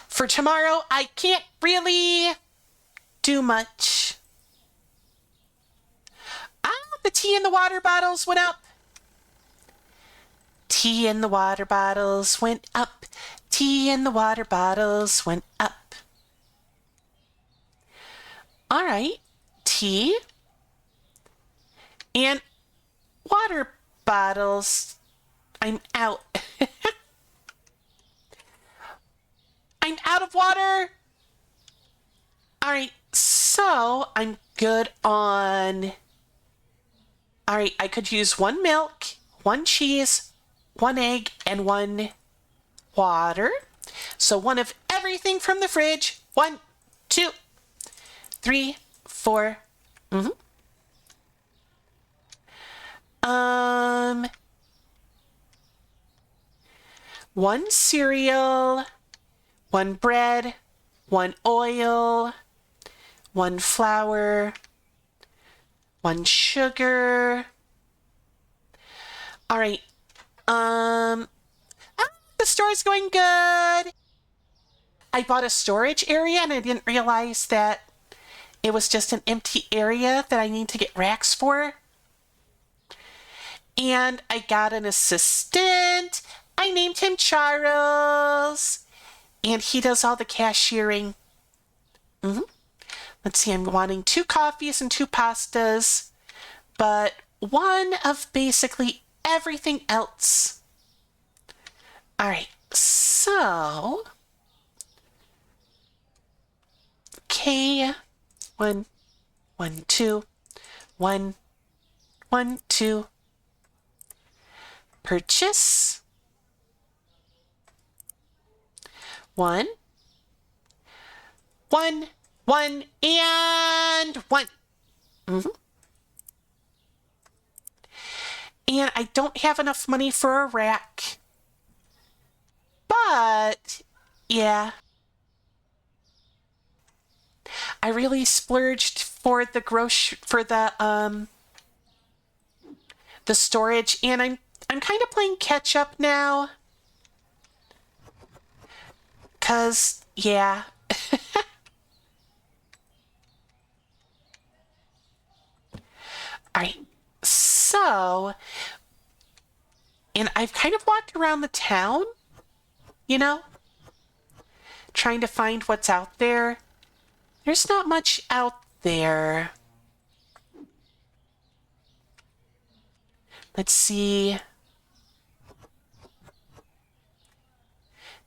for tomorrow, I can't really do much. The tea in the water bottles went up. Tea in the water bottles went up. Tea in the water bottles went up. All right, tea and water bottles. I'm out. I'm out of water. All right, so I'm good on... All right, I could use 1 milk, 1 cheese, 1 egg, and 1 water. So 1 of everything from the fridge. 1, 2, 3, 4. 1 cereal, 1 bread, 1 oil, 1 flour, 1 sugar. All right. The store's going good. I bought a storage area and I didn't realize that it was just an empty area that I need to get racks for. And I got an assistant. I named him Charles. And he does all the cashiering. Let's see, I'm wanting 2 coffees and 2 pastas, but 1 of basically everything else. All right, so, okay, 1, 1, 2, 1, 1, 2, purchase, 1, 1, 1, and 1. And I don't have enough money for a rack. But, yeah. I really splurged for the storage, and I'm kind of playing catch up now. 'Cause yeah. All right. So, and I've kind of walked around the town, you know, trying to find what's out there. There's not much out there. Let's see.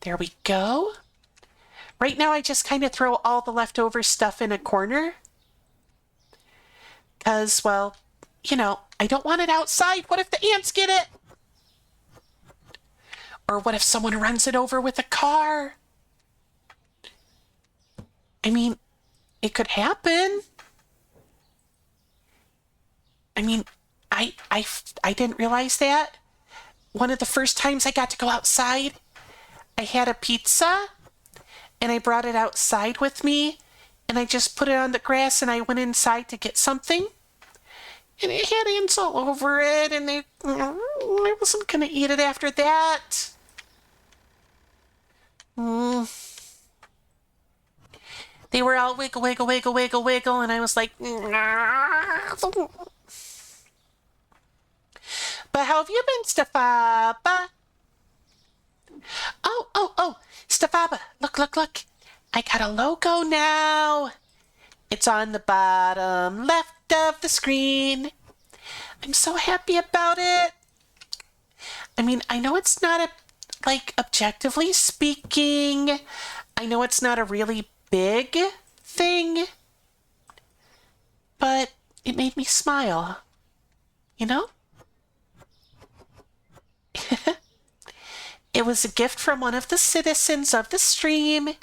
There we go. Right now, I just kind of throw all the leftover stuff in a corner. Because, well, you know, I don't want it outside. What if the ants get it? Or what if someone runs it over with a car? I mean, it could happen. I mean, I didn't realize that. One of the first times I got to go outside, I had a pizza and I brought it outside with me and I just put it on the grass and I went inside to get something. And it had ants all over it and I wasn't going to eat it after that. They were all wiggle, wiggle, wiggle, wiggle, wiggle, and I was like, nah. But how have you been, Stefaba? Oh, Stefaba, look. I got a logo now. It's on the bottom left of the screen. I'm so happy about it. I mean, I know it's not objectively speaking, I know it's not a really big thing, but it made me smile, you know? It was a gift from one of the citizens of the stream,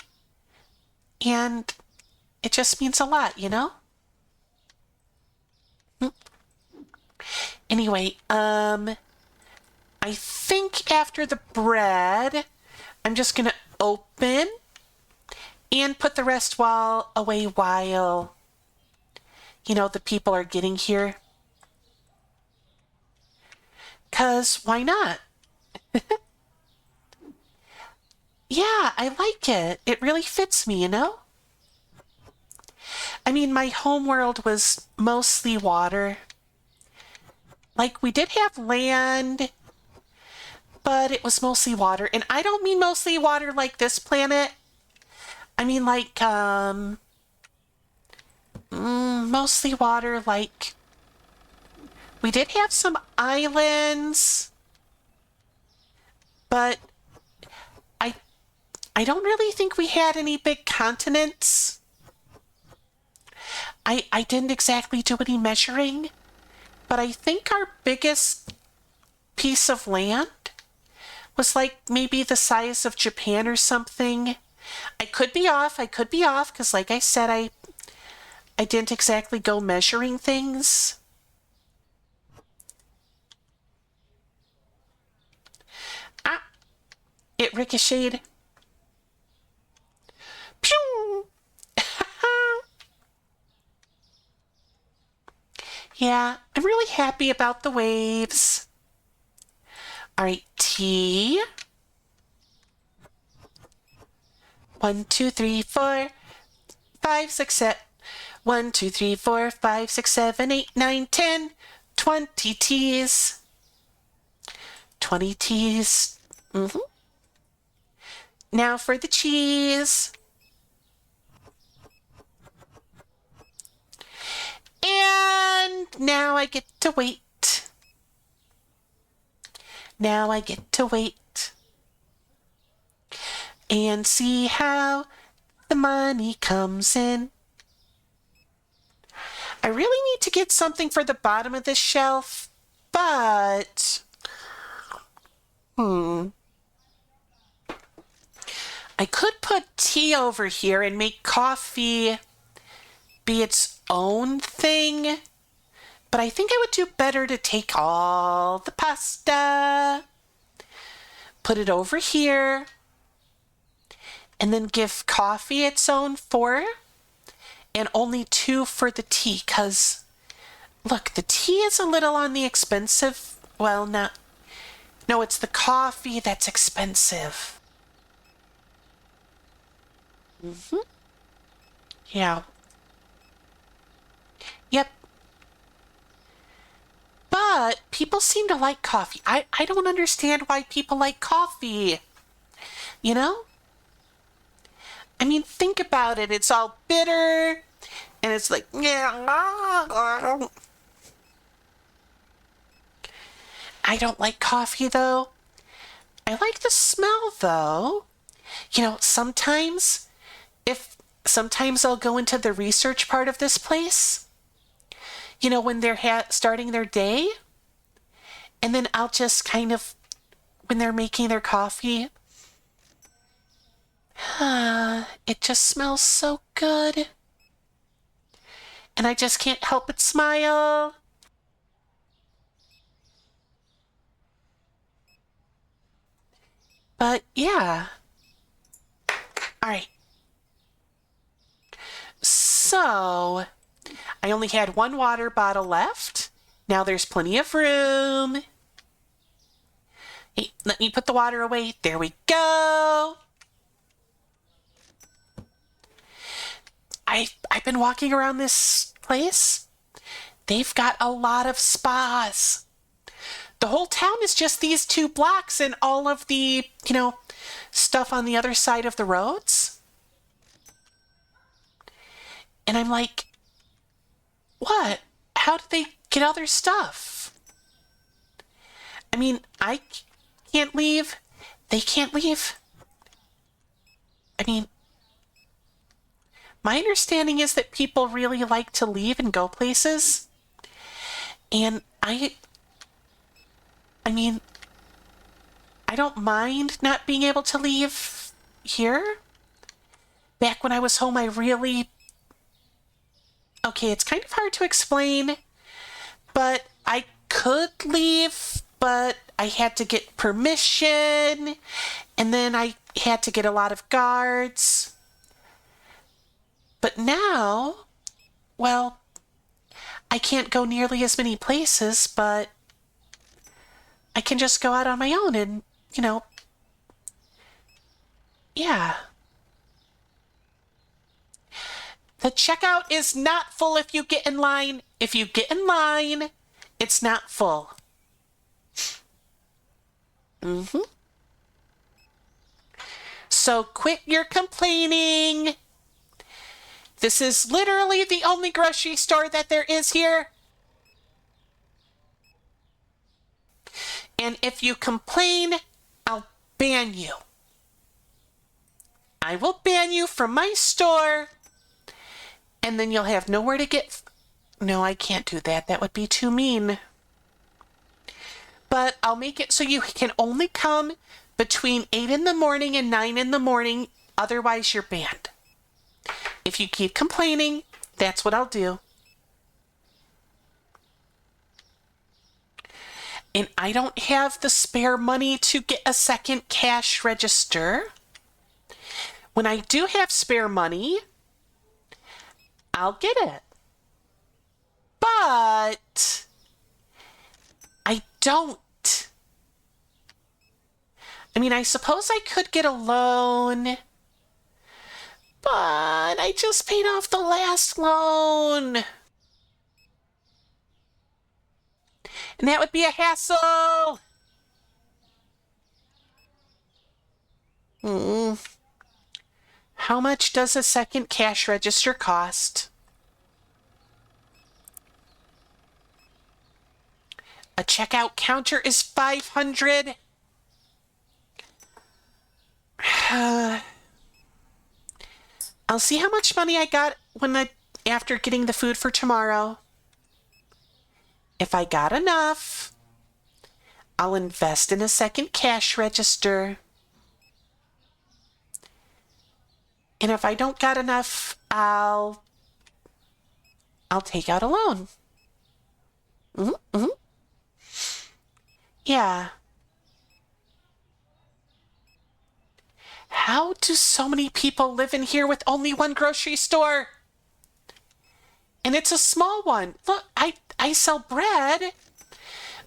and it just means a lot, you know? Anyway, I think after the bread, I'm just gonna open and put the rest away while, you know, the people are getting here. 'Cause why not? Yeah, I like it. It really fits me, you know? I mean, my home world was mostly water. Like, we did have land, but it was mostly water. And I don't mean mostly water like this planet. I mean, like, mostly water like... We did have some islands, but I don't really think we had any big continents. I didn't exactly do any measuring, but I think our biggest piece of land was like maybe the size of Japan or something. I could be off, because like I said, I didn't exactly go measuring things. Ah, it ricocheted. Pew! Yeah, I'm really happy about the waves. All right, T. 1, 2, 3, 4, 5, 6, 7. 1, 2, 3, 4, 5, 6, 7, 8, 9, 10, 20 T's. 20 T's. Now for the cheese. And now I get to wait. Now I get to wait and see how the money comes in. I really need to get something for the bottom of this shelf, but I could put tea over here and make coffee be its own thing, but I think I would do better to take all the pasta, put it over here, and then give coffee its own fork, and only 2 for the tea, because look, the tea is a little on the expensive. Well, no, it's the coffee that's expensive. Yeah. Yep. But people seem to like coffee. I don't understand why people like coffee. You know? I mean, think about it. It's all bitter, and it's like, yeah. I don't like coffee, though. I like the smell, though. You know, sometimes I'll go into the research part of this place, you know, when they're starting their day, and then I'll just kind of, when they're making their coffee, it just smells so good. And I just can't help but smile. But yeah. All right. So, I only had 1 water bottle left. Now there's plenty of room. Hey, let me put the water away. There we go. I've been walking around this place. They've got a lot of spas. The whole town is just these 2 blocks and all of the, you know, stuff on the other side of the roads. And I'm like, what? How did they get all their stuff? I mean, I can't leave. They can't leave. I mean, my understanding is that people really like to leave and go places. And I mean, I don't mind not being able to leave here. Back when I was home, okay, it's kind of hard to explain, but I could leave, but I had to get permission, and then I had to get a lot of guards. But now, well, I can't go nearly as many places, but I can just go out on my own and, you know, yeah. The checkout is not full if you get in line. If you get in line, it's not full. So quit your complaining. This is literally the only grocery store that there is here. And if you complain, I'll ban you. I will ban you from my store, and then you'll have nowhere to get. No, I can't do that. That would be too mean. But I'll make it so you can only come between 8 in the morning and 9 in the morning. Otherwise, you're banned. If you keep complaining, that's what I'll do. And I don't have the spare money to get a second cash register. When I do have spare money, I'll get it. But I don't. I mean, I suppose I could get a loan, but I just paid off the last loan. And that would be a hassle. How much does a second cash register cost? A checkout counter is $500. I'll see how much money I got after getting the food for tomorrow. If I got enough, I'll invest in a second cash register. And if I don't got enough, I'll take out a loan. Yeah. How do so many people live in here with only one grocery store? And it's a small one. Look, I sell bread,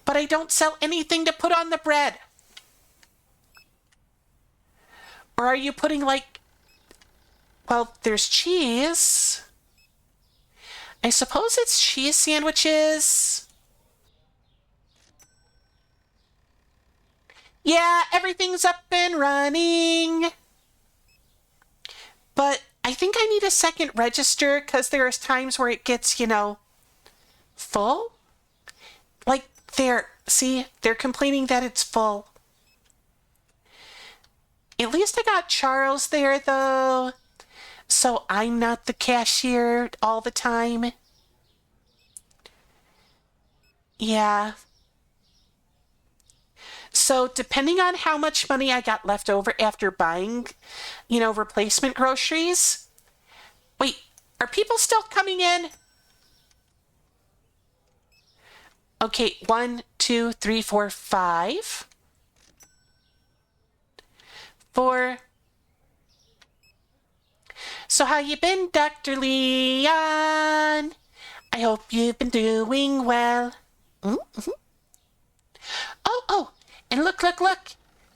but I don't sell anything to put on the bread. Or are you putting like, well, there's cheese. I suppose it's cheese sandwiches. Yeah, everything's up and running. But I think I need a second register because there's times where it gets, full. Like see, they're complaining that it's full. At least I got Charles there though. So I'm not the cashier all the time. Yeah. So depending on how much money I got left over after buying, replacement groceries. Wait, are people still coming in? Okay, 1, 2, 3, 4, 5. 4. So how you been, Dr. Leon? I hope you've been doing well. Mm-hmm. Oh, and look.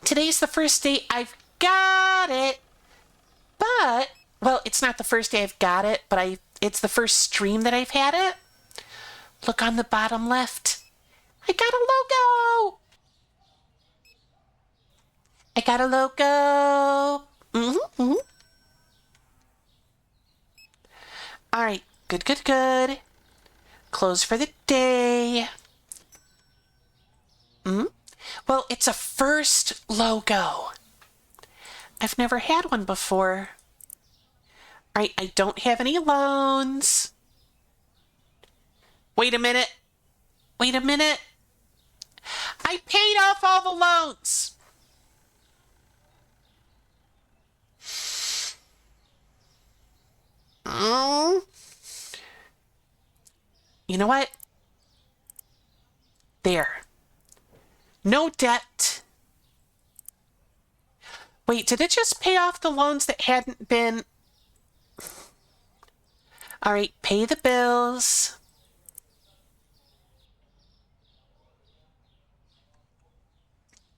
Today's the first day I've got it. But, well, it's not the first day I've got it, but it's the first stream that I've had it. Look on the bottom left. I got a logo. I got a logo. Mm-hmm. All right, good. Close for the day. Well, it's a first logo. I've never had one before. All right, I don't have any loans. Wait a minute. I paid off all the loans. You know what? There. No debt. Wait, did it just pay off the loans that hadn't been... All right, pay the bills.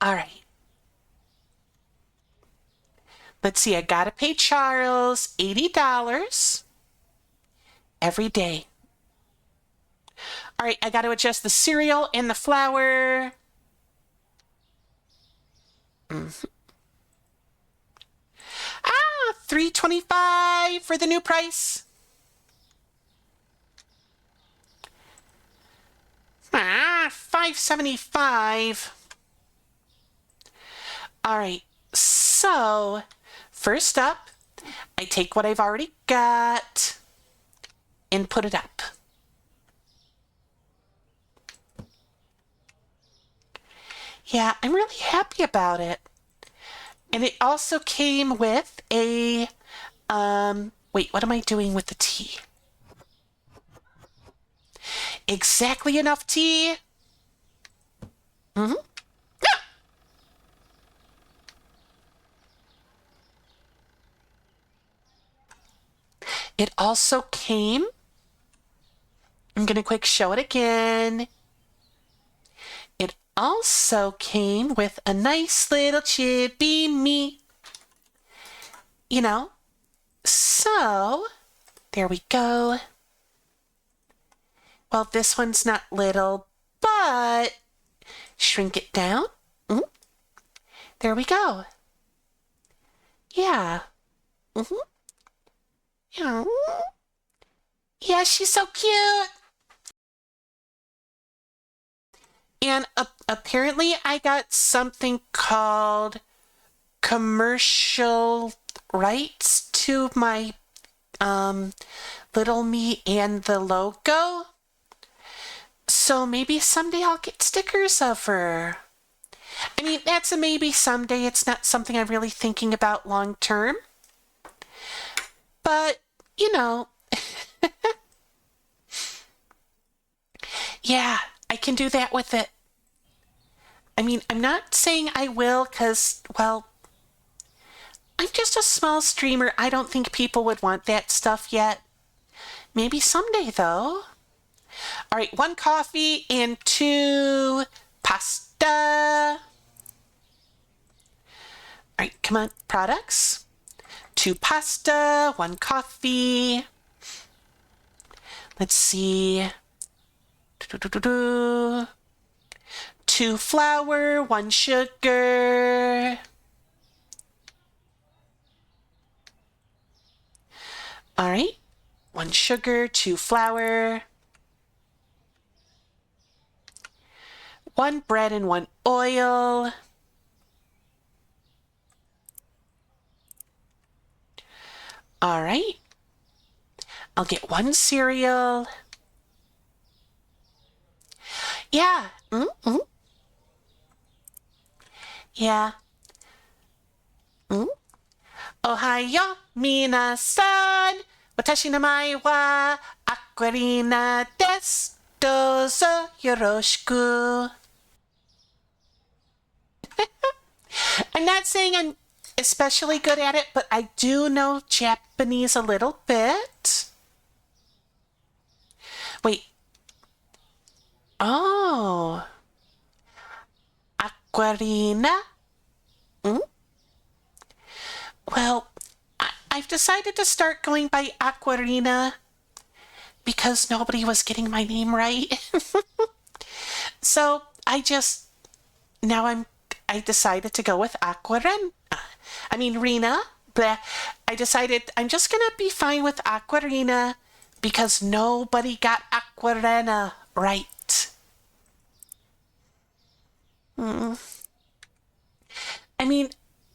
All right. Let's see, I gotta pay Charles $80 every day. All right, I gotta adjust the cereal and the flour. $3.25 for the new price. $5.75. All right, so first up, I take what I've already got and put it up. Yeah, I'm really happy about it. And it also came with a, wait, what am I doing with the tea? Exactly enough tea. It also came, I'm going to quick show it again. It also came with a nice little chippy me. So there we go. Well, this one's not little, but shrink it down. There we go. Yeah. Yeah, she's so cute. And apparently I got something called commercial rights to my Little Me and the logo. So maybe someday I'll get stickers of her. I mean, that's a maybe someday. It's not something I'm really thinking about long term. But, yeah, I can do that with it. I mean, I'm not saying I will because, well, I'm just a small streamer. I don't think people would want that stuff yet. Maybe someday, though. All right, 1 coffee and 2 pasta. All right, come on, products. 2 pasta, 1 coffee. Let's see. 2 flour, 1 sugar. All right, 1 sugar, 2 flour. 1 bread and 1 oil. All right. I'll get 1 cereal. Yeah. Yeah. Ohayo, minasan. Watashi namae wa Aquarina desu. Dozo yoroshiku. I'm not saying I'm especially good at it, but I do know Japanese a little bit. Wait. Oh. Aquarina? Well, I've decided to start going by Aquarina because nobody was getting my name right. So I decided to go with Rena. Bleh. I decided I'm just gonna be fine with Aquarina because nobody got Aquarena right.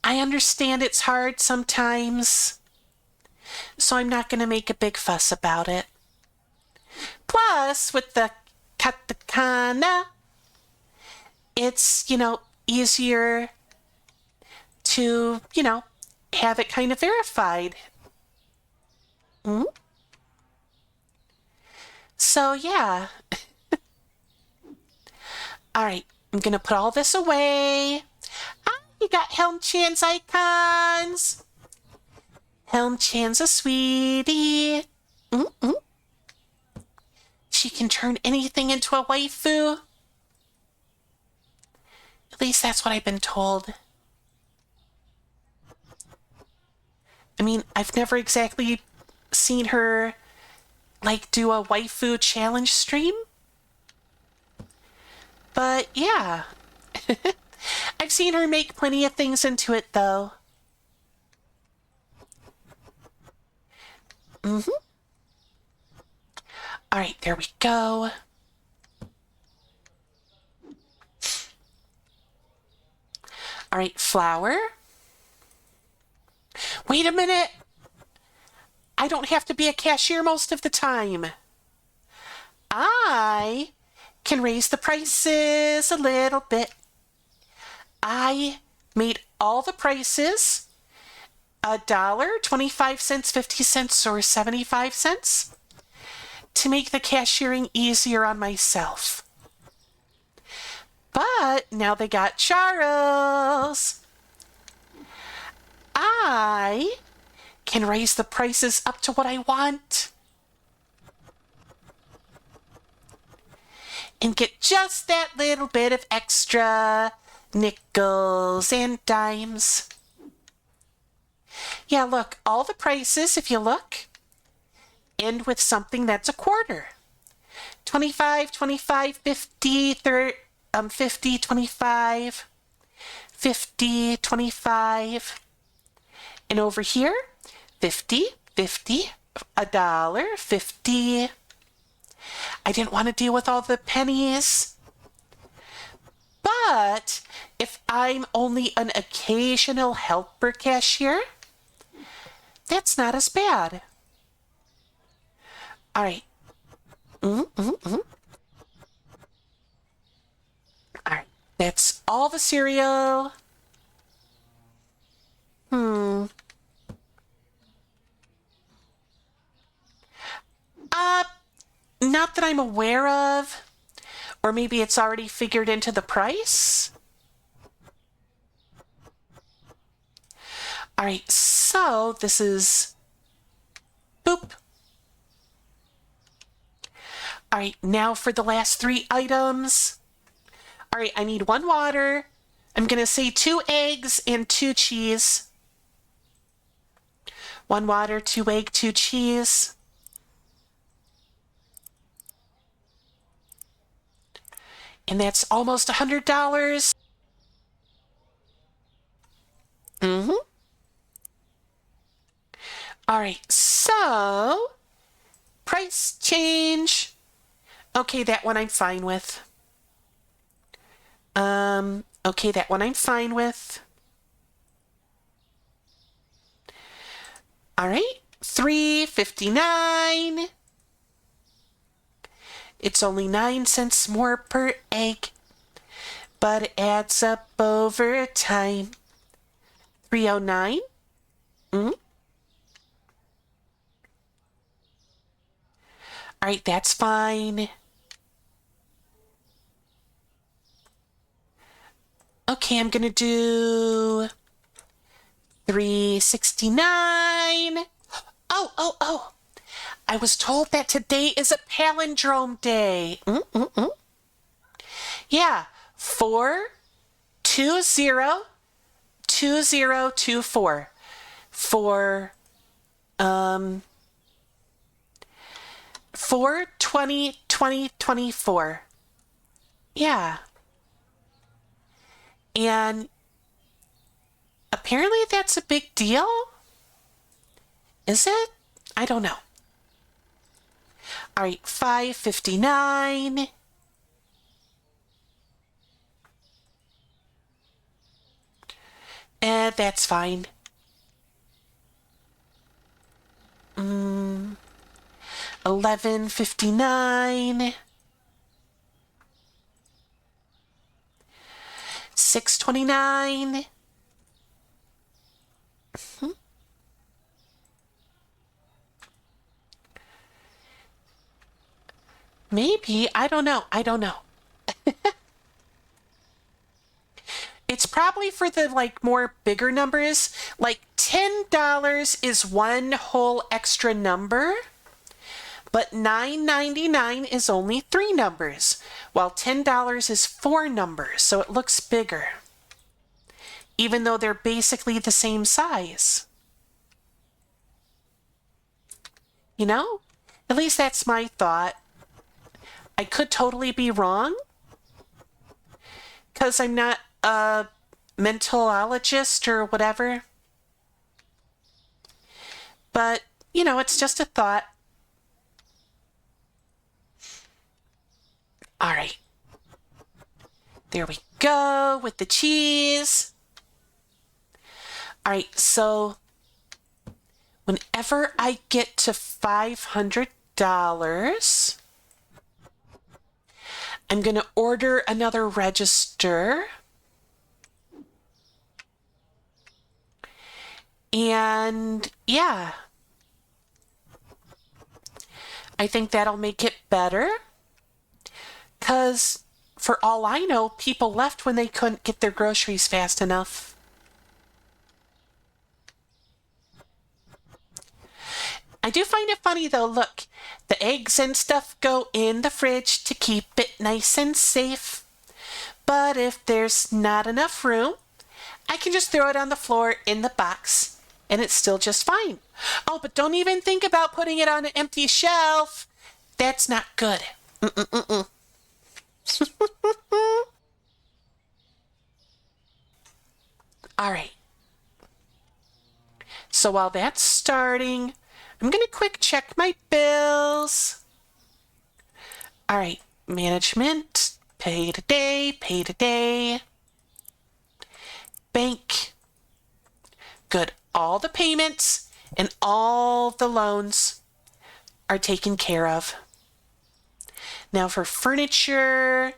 I understand it's hard sometimes, so I'm not gonna make a big fuss about it. Plus, with the katakana, it's, easier to, have it kind of verified. So, yeah. All right, I'm going to put all this away. You got Helm-chan's icons. Helm-chan's a sweetie. She can turn anything into a waifu. At least that's what I've been told. I've never exactly seen her, do a waifu challenge stream. But, yeah. I've seen her make plenty of things into it, though. All right, there we go. All right, flour. Wait a minute. I don't have to be a cashier most of the time. I can raise the prices a little bit. I made all the prices $1, 25 cents, 50 cents, or 75 cents to make the cashiering easier on myself. But now they got Charles. I can raise the prices up to what I want and get just that little bit of extra nickels and dimes. Yeah, look, all the prices, if you look, end with something that's a quarter. 25, 25, 50, 30, 50, 25, 50, 25. And over here, 50, 50, $1, 50. I didn't want to deal with all the pennies. But if I'm only an occasional helper cashier, that's not as bad. All right. All right. That's all the cereal. Not that I'm aware of. Or maybe it's already figured into the price. All right, so this is boop. All right, now for the last 3 items. All right, I need 1 water. I'm going to say 2 eggs and 2 cheese. 1 water, 2 egg, 2 cheese. And that's almost $100. All right, so price change. Okay, that one I'm fine with. Okay, that one I'm fine with. All right, $3.59. It's only 9 cents more per egg, but it adds up over time. $3.09. All right, that's fine. Okay, I'm gonna do $3.69. Oh. I was told that today is a palindrome day. Yeah, 4202024 for 4/20/2024. Yeah. And apparently that's a big deal. Is it? I don't know. All right, $5.59. That's fine. $11.59. $6.29. Maybe. I don't know. It's probably for the more bigger numbers. $10 is 1 whole extra number, but $9.99 is only 3 numbers, while $10 is 4 numbers, so it looks bigger, even though they're basically the same size. You know? At least that's my thought. I could totally be wrong, because I'm not a mentalologist or whatever. But, it's just a thought. All right. There we go with the cheese. All right, so whenever I get to $500, I'm going to order another register. And yeah, I think that'll make it better. Because for all I know, people left when they couldn't get their groceries fast enough. I do find it funny though, look, the eggs and stuff go in the fridge to keep it nice and safe. But if there's not enough room, I can just throw it on the floor in the box and it's still just fine. Oh, but don't even think about putting it on an empty shelf. That's not good. All right. So while that's starting, I'm going to quick check my bills. All right, management, pay today. Bank, good. All the payments and all the loans are taken care of. Now for furniture,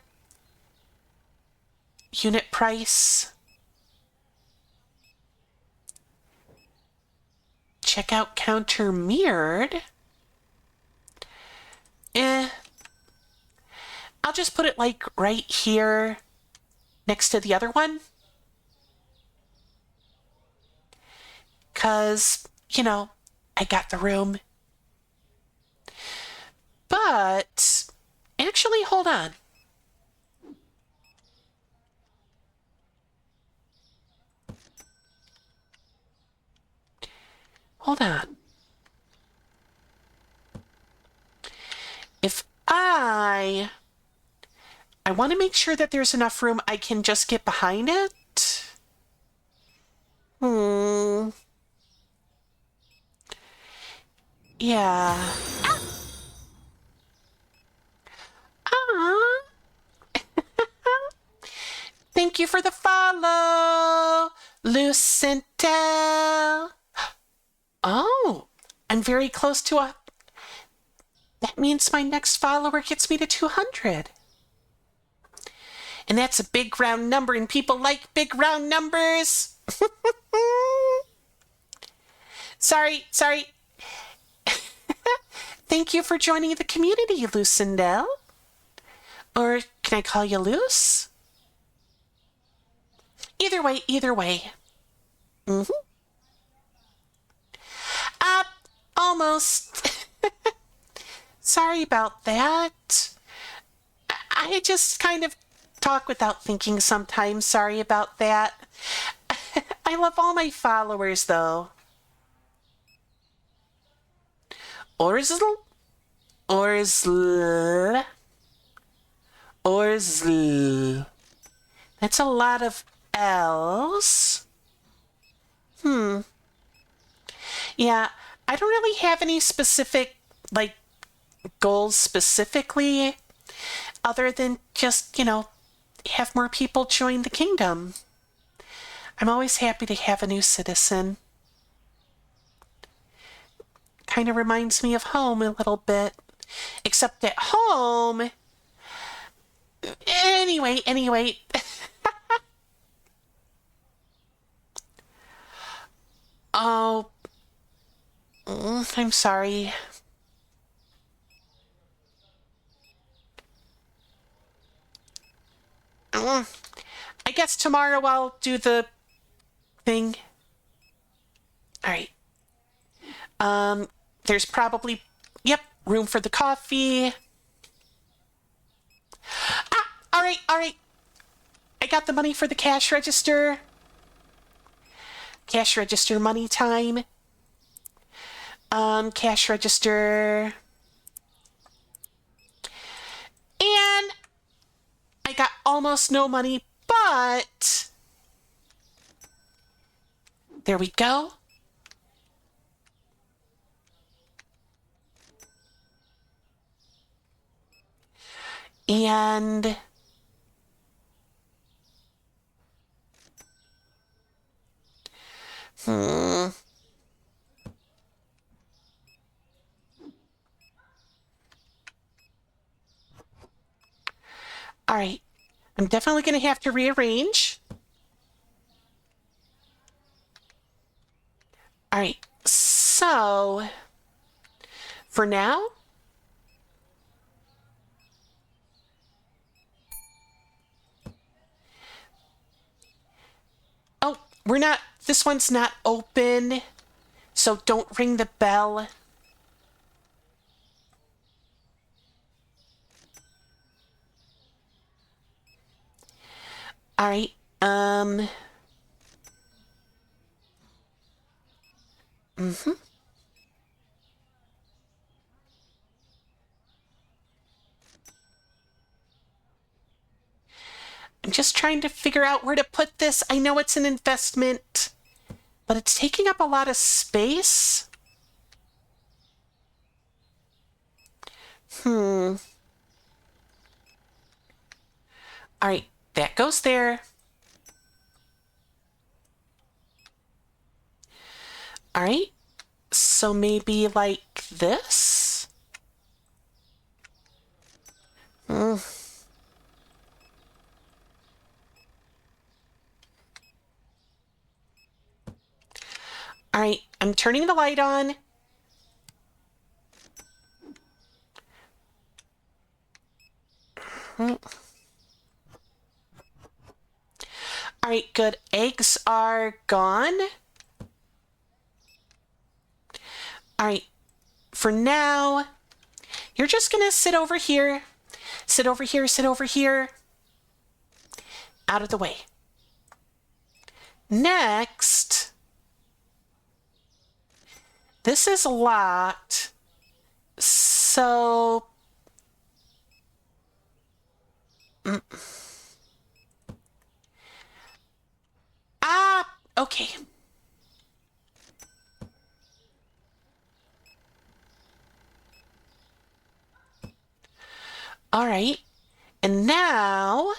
unit price, checkout counter mirrored. I'll just put it right here next to the other one. Because, I got the room. But Actually, hold on. Hold on. If I want to make sure that there's enough room I can just get behind it. Yeah. Ah. Thank you for the follow, Lucintel. Oh, I'm very close to a... That means my next follower gets me to 200. And that's a big round number, and people like big round numbers. Sorry. Thank you for joining the community, Lucindel. Or can I call you Luce? Either way. Almost. Sorry about that. I just kind of talk without thinking sometimes. Sorry about that. I love all my followers, though. Orzl? That's a lot of L's. Yeah, I don't really have any specific, goals specifically, other than just, have more people join the kingdom. I'm always happy to have a new citizen. Kind of reminds me of home a little bit. Except at home... Anyway. Oh... I'm sorry. I guess tomorrow I'll do the thing. Alright. There's probably, room for the coffee. Alright. I got the money for the cash register. Cash register money time. Cash register. And I got almost no money, but there we go. And all right. I'm definitely going to have to rearrange. All right. So, for now, this one's not open, so don't ring the bell. All right, I'm just trying to figure out where to put this. I know it's an investment, but it's taking up a lot of space. All right, that goes there. All right, so maybe like this? All right, I'm turning the light on. All right, good. Eggs are gone. All right, for now, you're just gonna sit over here, Sit over here, sit over here. Out of the way. Next, this is a lot. So, okay. All right. And now,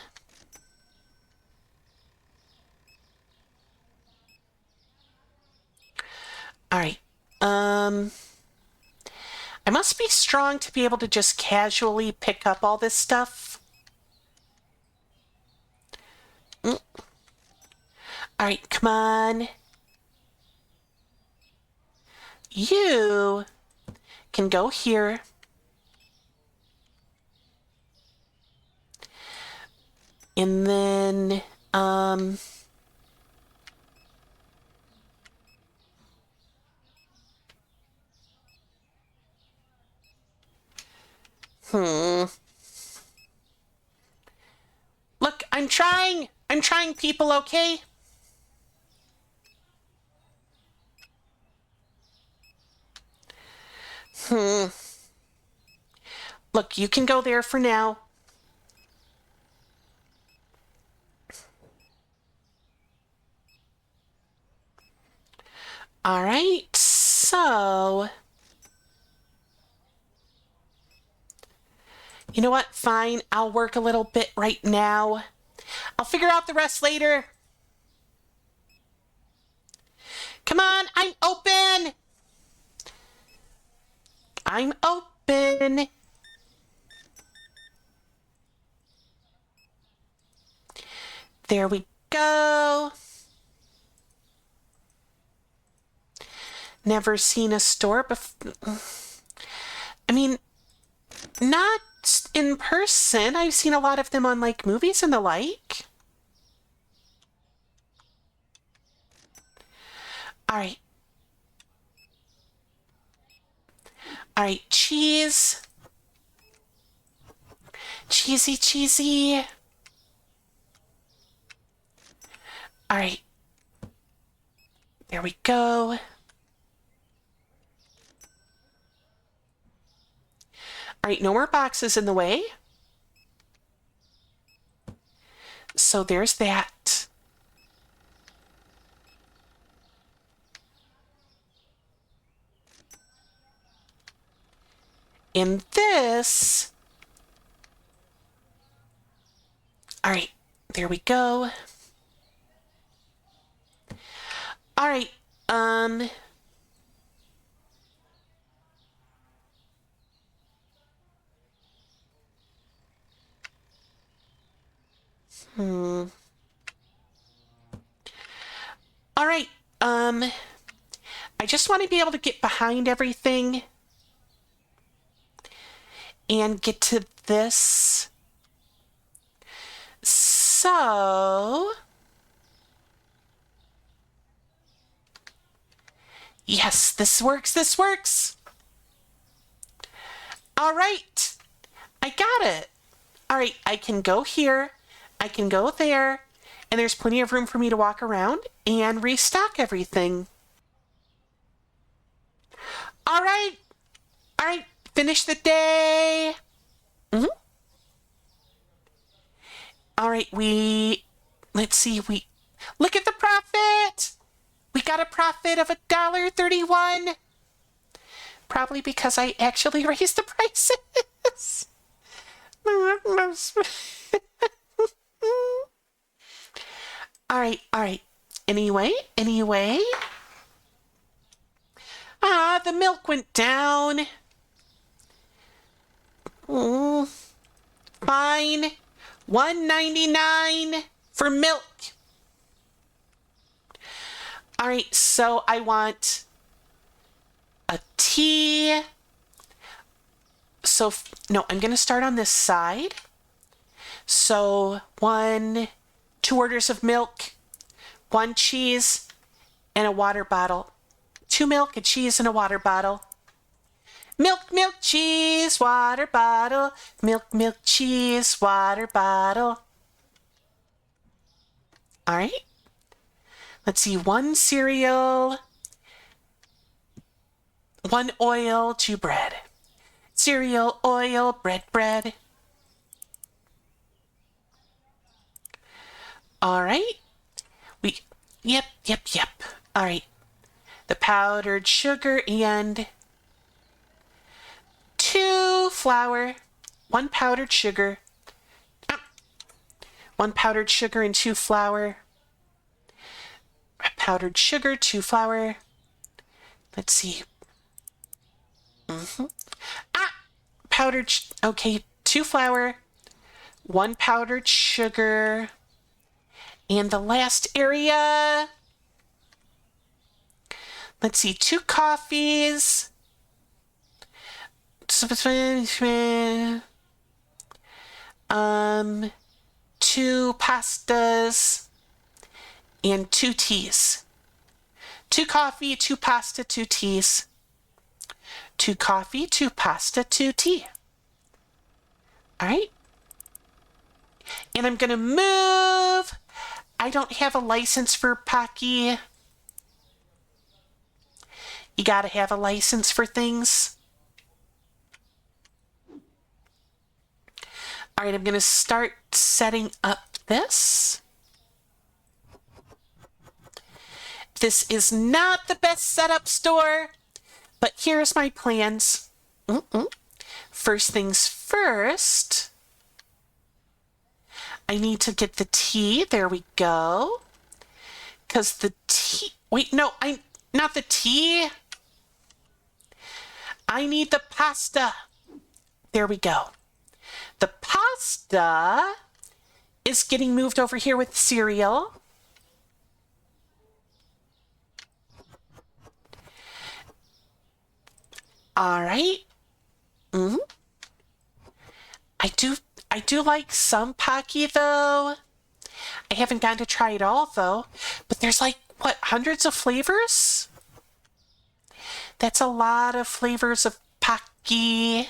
all right. I must be strong to be able to just casually pick up all this stuff. All right, come on. You can go here. And then, Look, I'm trying. I'm trying, people, okay? Look, you can go there for now. All right, so... You know what? Fine, I'll work a little bit right now. I'll figure out the rest later. Come on, I'm open! I'm open! There we go. Never seen a store before. I mean, not in person. I've seen a lot of them on like movies and the like. All right. All right, cheese. Cheesy, cheesy. All right. There we go. All right, no more boxes in the way. So there's that. In this, all right, there we go. All right, All right, I just want to be able to get behind everything and get to this. So, yes, this works, this works. All right, I got it. All right, I can go here, I can go there, and there's plenty of room for me to walk around and restock everything. All right, finish the day. All right, let's see, look at the profit. We got a profit of $1.31. Probably because I actually raised the prices. All right. Anyway. The milk went down. Fine. $1.99 for milk. All right, so I want a tea. So, no, I'm going to start on this side. So, 2 orders of milk, 1 cheese, and a water bottle. 2 milk, a cheese, and a water bottle. Milk, milk, cheese, water bottle. Milk, milk, cheese, water bottle. All right. Let's see, 1 cereal, 1 oil, 2 bread. Cereal, oil, bread, bread. All right. Yep. All right. The powdered sugar and 2 flour, 1 powdered sugar. 1 powdered sugar and 2 flour. Powdered sugar, 2 flour. Let's see. Powdered, okay, 2 flour, 1 powdered sugar. And the last area, let's see, 2 coffees, 2 pastas, and 2 teas. 2 coffee, 2 pasta, 2 teas. 2 coffee, 2 pasta, 2 tea. All right. And I'm going to move. I don't have a license for Pocky. You got to have a license for things. All right, I'm going to start setting up this. This is not the best setup store, but here's my plans. First things first, I need to get the tea. There we go. Because the tea, wait, no, not the tea. I need the pasta. There we go. The pasta is getting moved over here with cereal. All right. I do like some Pocky though. I haven't gotten to try it all though. But there's like, what, hundreds of flavors? That's a lot of flavors of Pocky.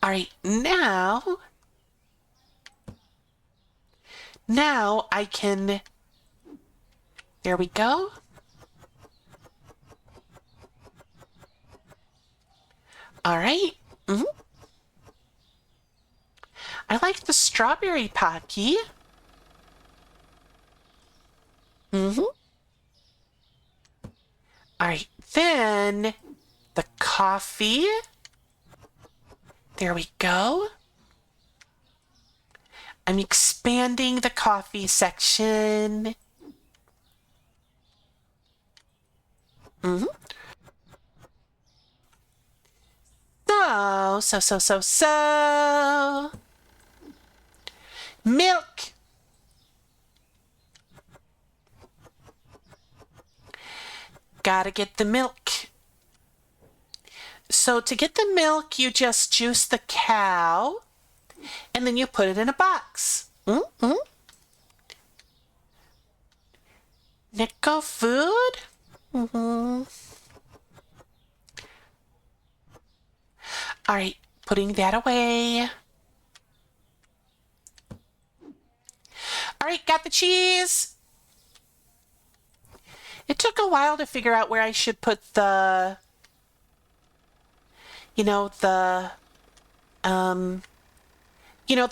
All right, now I can, there we go. All right. I like the strawberry Pocky. All right, then the coffee. There we go. I'm expanding the coffee section. So. Milk. Gotta get the milk. So to get the milk, you just juice the cow, and then you put it in a box. Nickel food? All right, putting that away. All right, got the cheese. It took a while to figure out where I should put the, the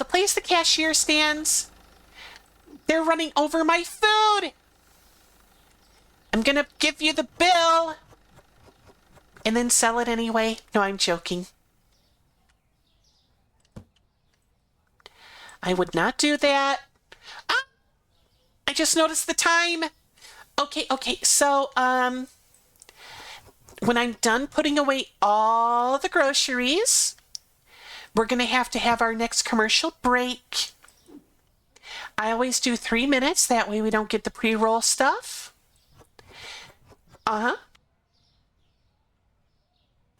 place the cashier stands. They're running over my food. I'm gonna give you the bill and then sell it anyway. No, I'm joking. I would not do that. I just noticed the time. Okay, so, when I'm done putting away all the groceries, we're going to have our next commercial break. I always do 3 minutes. That way we don't get the pre-roll stuff.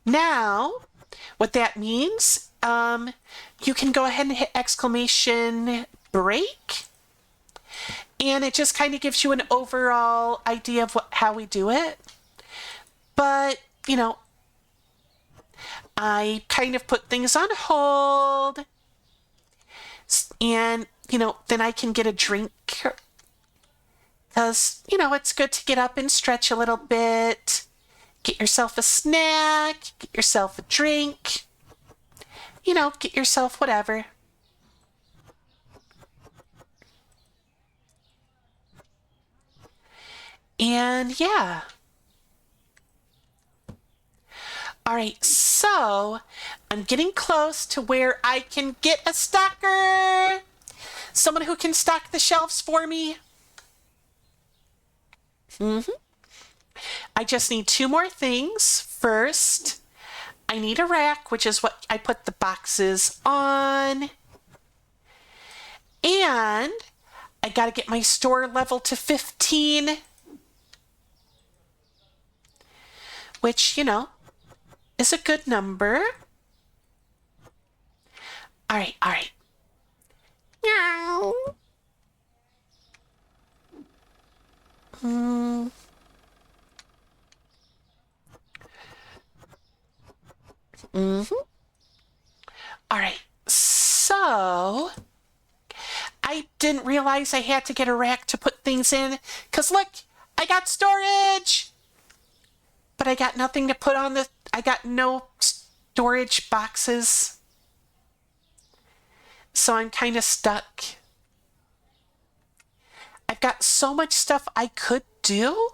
Now, what that means, you can go ahead and hit exclamation break. And it just kind of gives you an overall idea of how we do it. But you know, I kind of put things on hold and, then I can get a drink because, it's good to get up and stretch a little bit. Get yourself a snack, get yourself a drink, get yourself whatever. And yeah. All right, so I'm getting close to where I can get a stocker. Someone who can stock the shelves for me. I just need two more things. First, I need a rack, which is what I put the boxes on. And I got to get my store level to 15, which, is a good number. All right, all right. Meow. All right, so I didn't realize I had to get a rack to put things in because look, I got storage, but I got nothing to put on I got no storage boxes. So I'm kind of stuck. I've got so much stuff I could do,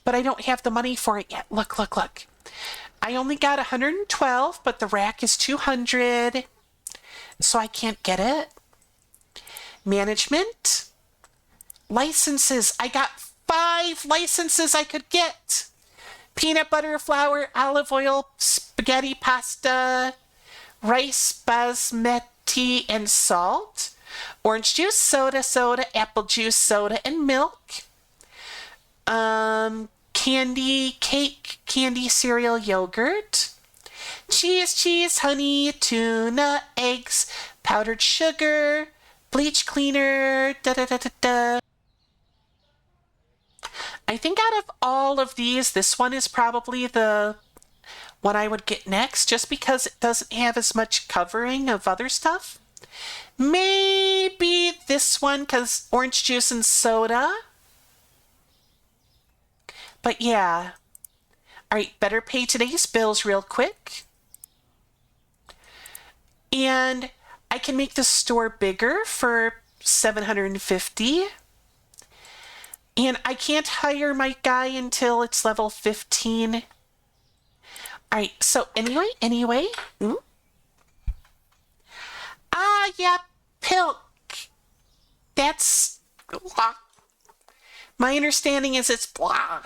but I don't have the money for it yet. Look, look, look. I only got 112, but the rack is 200, so I can't get it. Management. Licenses. I got 5 licenses I could get. Peanut butter, flour, olive oil, spaghetti, pasta, rice, basmati, and salt. Orange juice, soda, apple juice, soda, and milk. Candy, cake, candy, cereal, yogurt. Cheese, honey, tuna, eggs, powdered sugar, bleach cleaner, da. I think out of all of these, this one is probably the one I would get next, just because it doesn't have as much covering of other stuff. Maybe this one, because orange juice and soda. But yeah. All right, better pay today's bills real quick. And I can make the store bigger for $750. And I can't hire my guy until it's level 15. All right, so anyway. Yeah, Pilk. That's blah. My understanding is it's blah.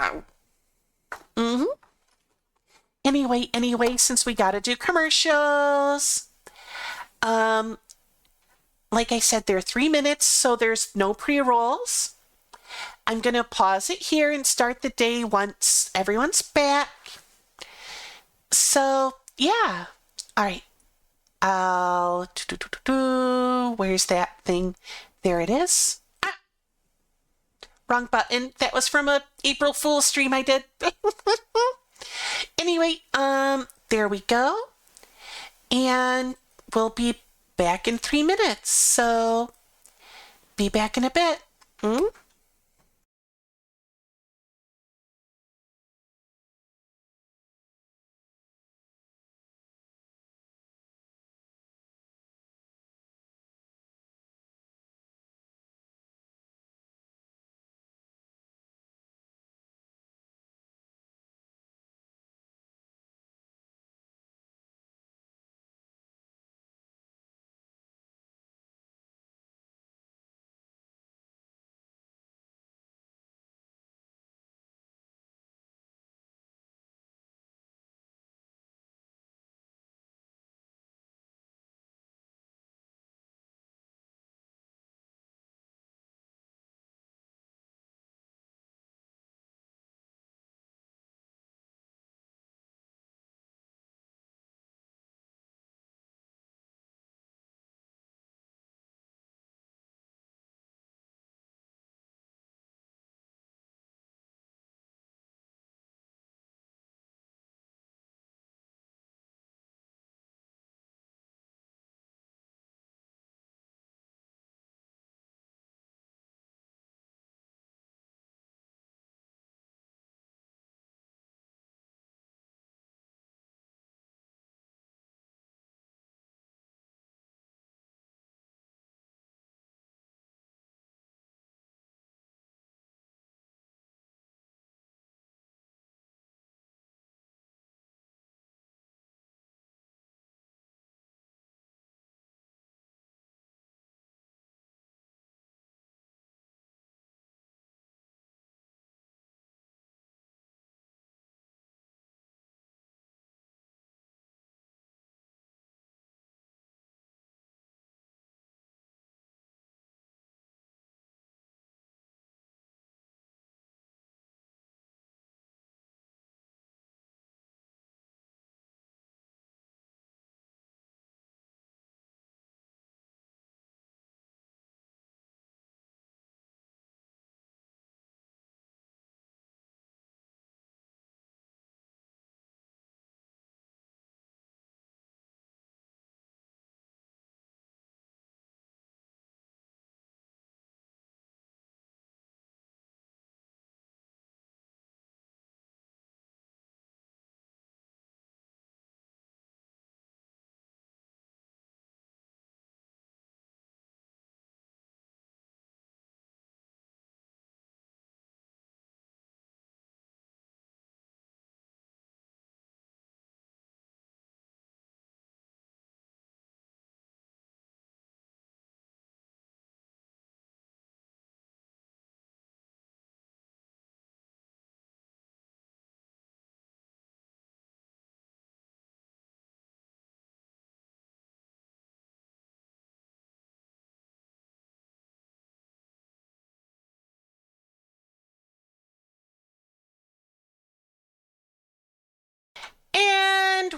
Anyway, since we gotta do commercials. Like I said, they're 3 minutes, so there's no pre-rolls. I'm gonna pause it here and start the day once everyone's back. So, yeah. All right. Where's that thing? There it is. Ah, wrong button. That was from a April Fool's stream I did. Anyway, there we go. And we'll be back in 3 minutes. So, be back in a bit.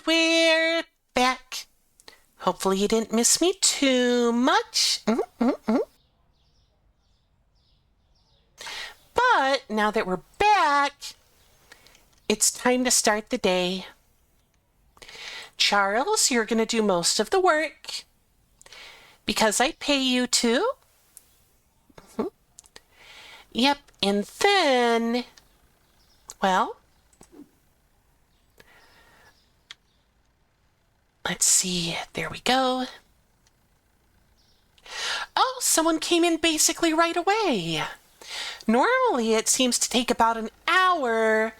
we're back. Hopefully you didn't miss me too much. But now that we're back, it's time to start the day. Charles, you're going to do most of the work because I pay you to. Yep, and then, well, let's see, there we go. Oh, someone came in basically right away. Normally it seems to take about an hour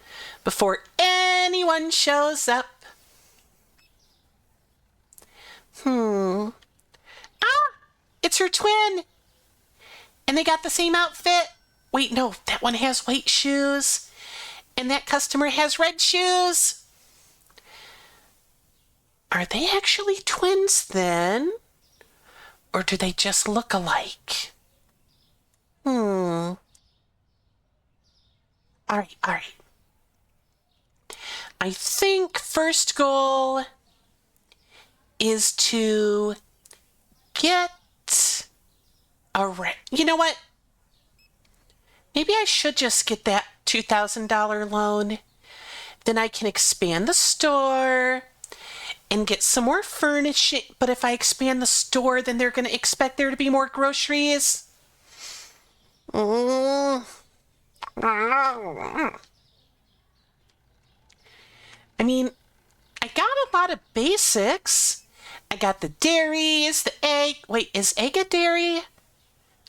before anyone shows up. Ah, it's her twin. And they got the same outfit. Wait, no, that one has white shoes. And that customer has red shoes. Are they actually twins then? Or do they just look alike? All right. I think first goal is to get you know what? Maybe I should just get that $2,000 loan. Then I can expand the store and get some more furnishing. But if I expand the store, then they're going to expect there to be more groceries. I mean, I got a lot of basics. I got the dairies, the egg. Wait, is egg a dairy?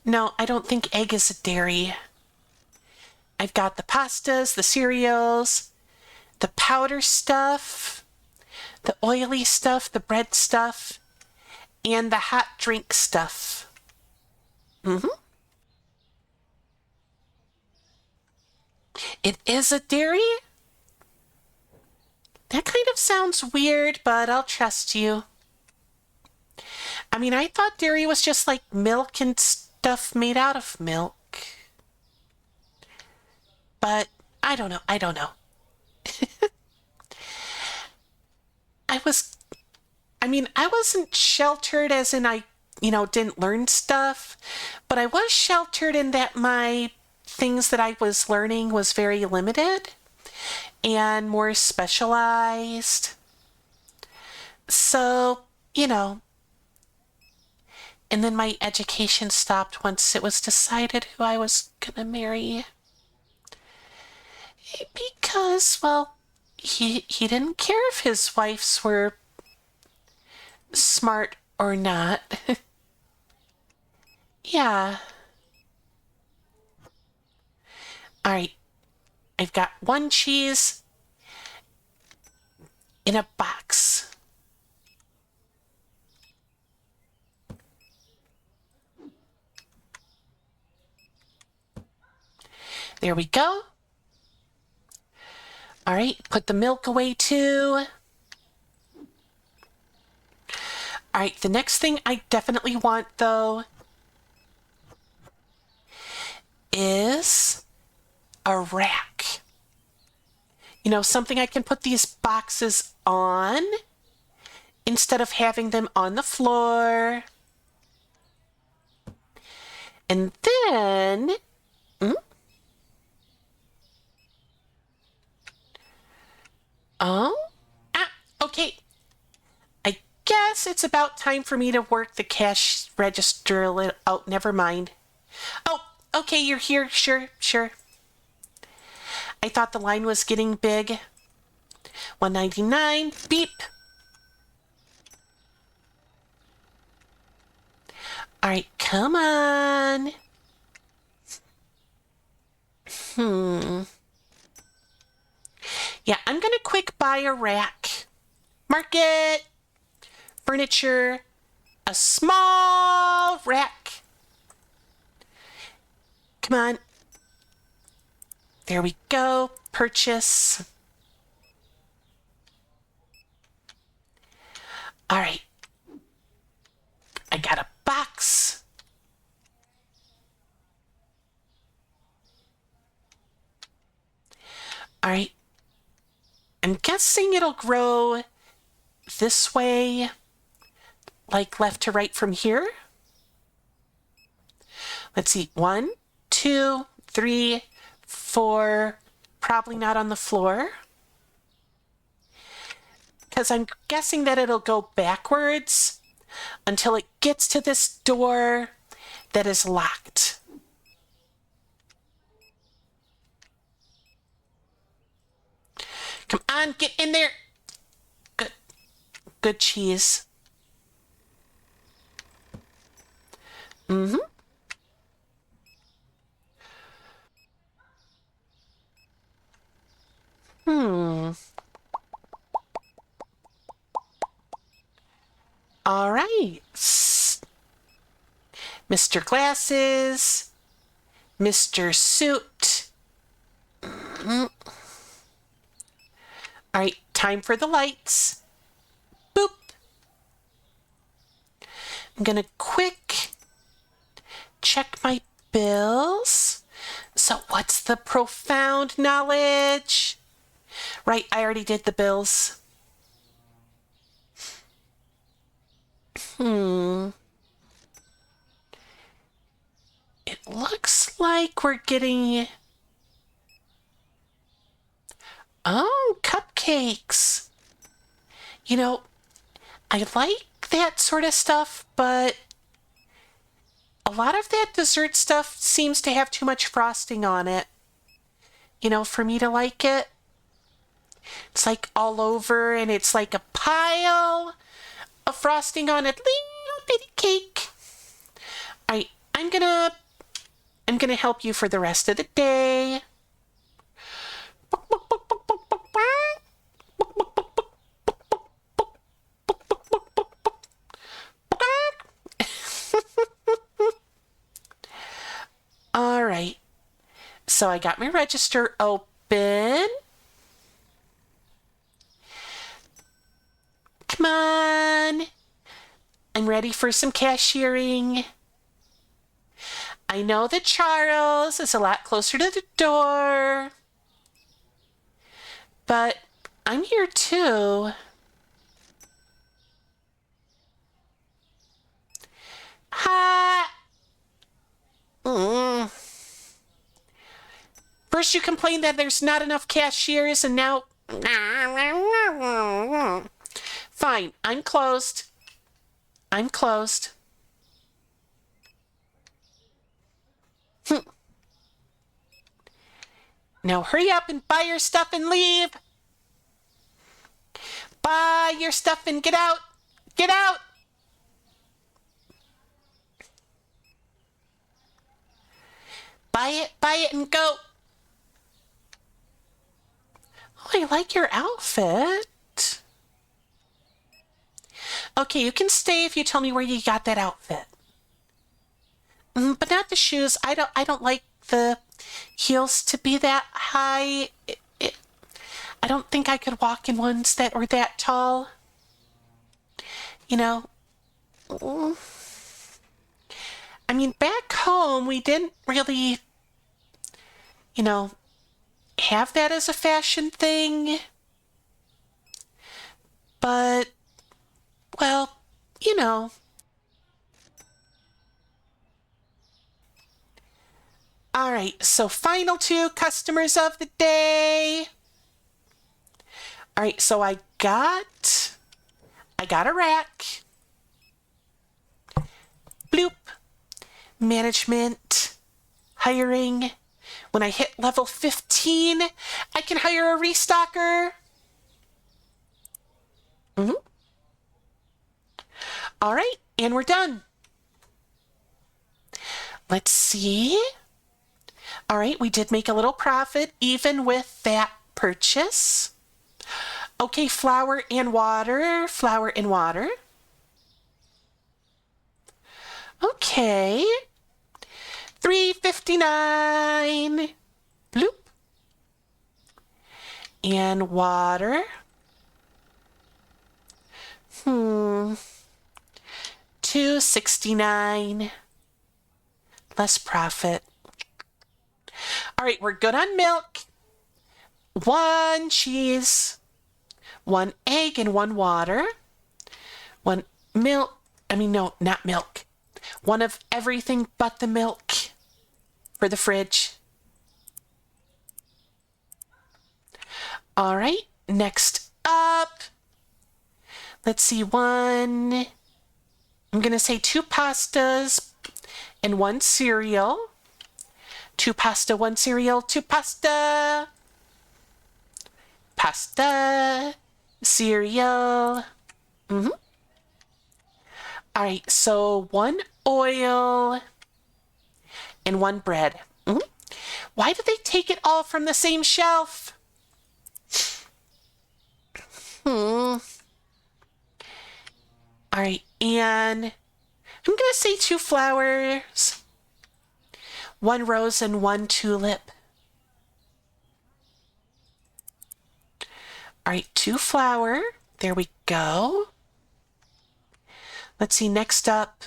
No, I don't think egg is a dairy. I've got the pastas, the cereals, the powder stuff, the oily stuff, the bread stuff, and the hot drink stuff. It is a dairy? That kind of sounds weird, but I'll trust you. I mean, I thought dairy was just like milk and stuff made out of milk. But I don't know. I wasn't sheltered as in I didn't learn stuff, but I was sheltered in that my things that I was learning was very limited and more specialized. So, and then my education stopped once it was decided who I was gonna marry. Because, well, he didn't care if his wives were smart or not. Yeah. All right. I've got one cheese in a box. There we go. All right, put the milk away too. All right, the next thing I definitely want though is a rack. Something I can put these boxes on instead of having them on the floor. And then, okay. I guess it's about time for me to work the cash register a little. Oh, never mind. Oh, okay, you're here. Sure. I thought the line was getting big. $1.99. Beep. All right, come on. Yeah, I'm gonna quick buy a rack. Market. Furniture. A small rack. Come on. There we go. Purchase. All right. I got a box. All right. I'm guessing it'll grow this way, like left to right from here. Let's see, 1, 2, 3, 4, probably not on the floor. Because I'm guessing that it'll go backwards until it gets to this door that is locked. Come on, get in there. Good. Good cheese. Mm-hmm. All right. Mr. Glasses, Mr. Suit. All right, time for the lights. Boop. I'm gonna quick check my bills. So what's the profound knowledge? Right, I already did the bills. It looks like we're getting... Oh, cupcakes. You know, I like that sort of stuff, but a lot of that dessert stuff seems to have too much frosting on it. You know, for me to like it. It's like all over and it's like a pile of frosting on a little bitty cake. All right, I'm gonna help you for the rest of the day. All right, so I got my register open. Come on. I'm ready for some cashiering. I know that Charles is a lot closer to the door, but I'm here too. Hi. First you complain that there's not enough cashiers and now... Fine, I'm closed. I'm closed. Now hurry up and buy your stuff and leave. Buy your stuff and get out. Get out. Buy it and go. Oh, I like your outfit. Okay, you can stay if you tell me where you got that outfit. But not the shoes. I don't like the heels to be that high. I don't think I could walk in ones that were that tall. You know. I mean, back home, we didn't really, have that as a fashion thing. But, well, All right, so final 2 customers of the day. All right, so I got a rack. Bloop. Management. Hiring. When I hit level 15, I can hire a restocker. All right, and we're done. Let's see. All right, we did make a little profit even with that purchase. Okay, flour and water. Flour and water. Okay. $3.59. Bloop. And water. $2.69. Less profit. All right, we're good on milk. 1 cheese, 1 egg, and 1 water. One milk. I mean, no, not milk. One of everything but the milk for the fridge. All right, next up. Let's see, I'm going to say 2 pastas and 1 cereal. 2 pasta, 1 cereal, 2 pasta. Pasta, cereal. All right, so 1 oil and 1 bread. Why did they take it all from the same shelf? All right, and I'm going to say 2 flowers, 1 rose and 1 tulip. All right, 2 flower. There we go. Let's see, next up,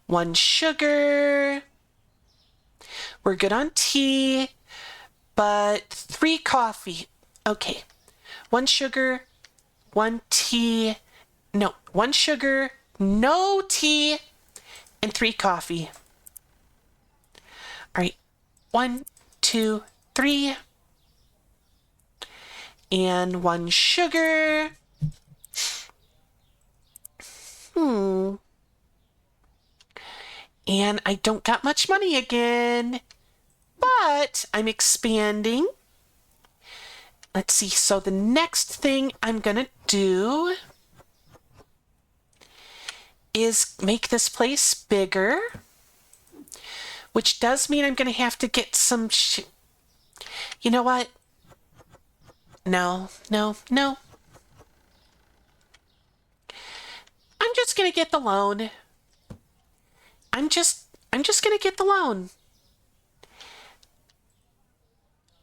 1 sugar. We're good on tea, but 3 coffee. Okay, 1 sugar, 1 tea. No, 1 sugar, no tea, and 3 coffee. All right, 1, 2, 3. And 1 sugar. And I don't got much money again, but I'm expanding. Let's see, so the next thing I'm gonna do is make this place bigger, which does mean I'm gonna have to get some you know what? No. I'm just gonna get the loan. I'm just gonna get the loan.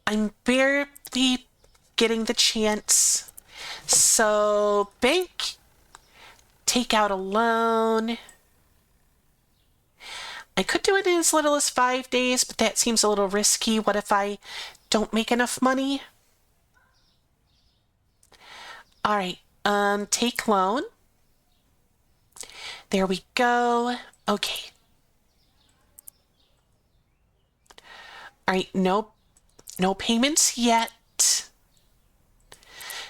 I'm barely getting the chance. So, bank, take out a loan. I could do it in as little as 5 days, but that seems a little risky. What if I don't make enough money? All right, take loan. There we go. Okay. All right, no payments yet.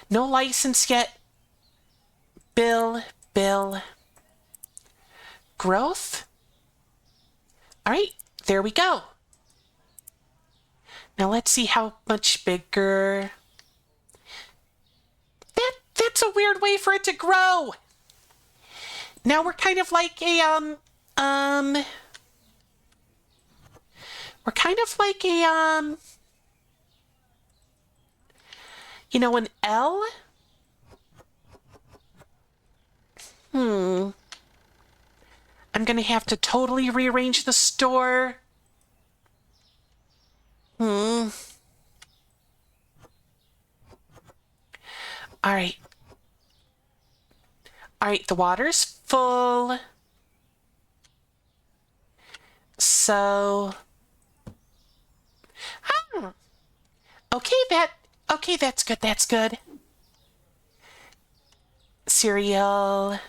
No license yet. Bill. Growth. All right, there we go. Now let's see how much bigger. That's a weird way for it to grow. Now we're kind of like a we're kind of like a you know, an L. I'm gonna have to totally rearrange the store. All right. All right, the water's full. So, okay, that's good. Cereal.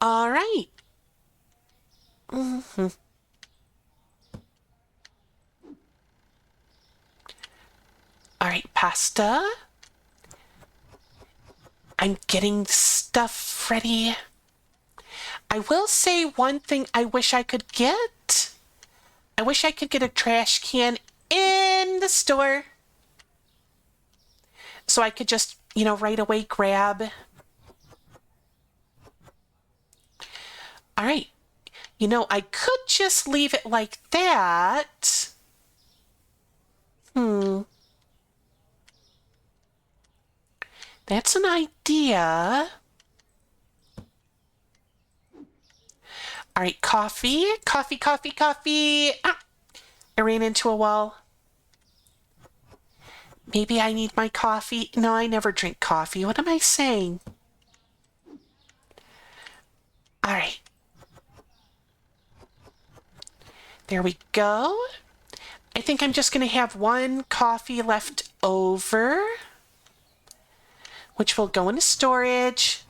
All right. All right, pasta. I'm getting stuff ready. I will say one thing I wish I could get. I wish I could get a trash can in the store. So I could just, right away grab. All right. I could just leave it like that. That's an idea. All right, coffee. Ah, I ran into a wall. Maybe I need my coffee. No, I never drink coffee. What am I saying? All right. There we go. I think I'm just going to have one coffee left over, which will go into storage.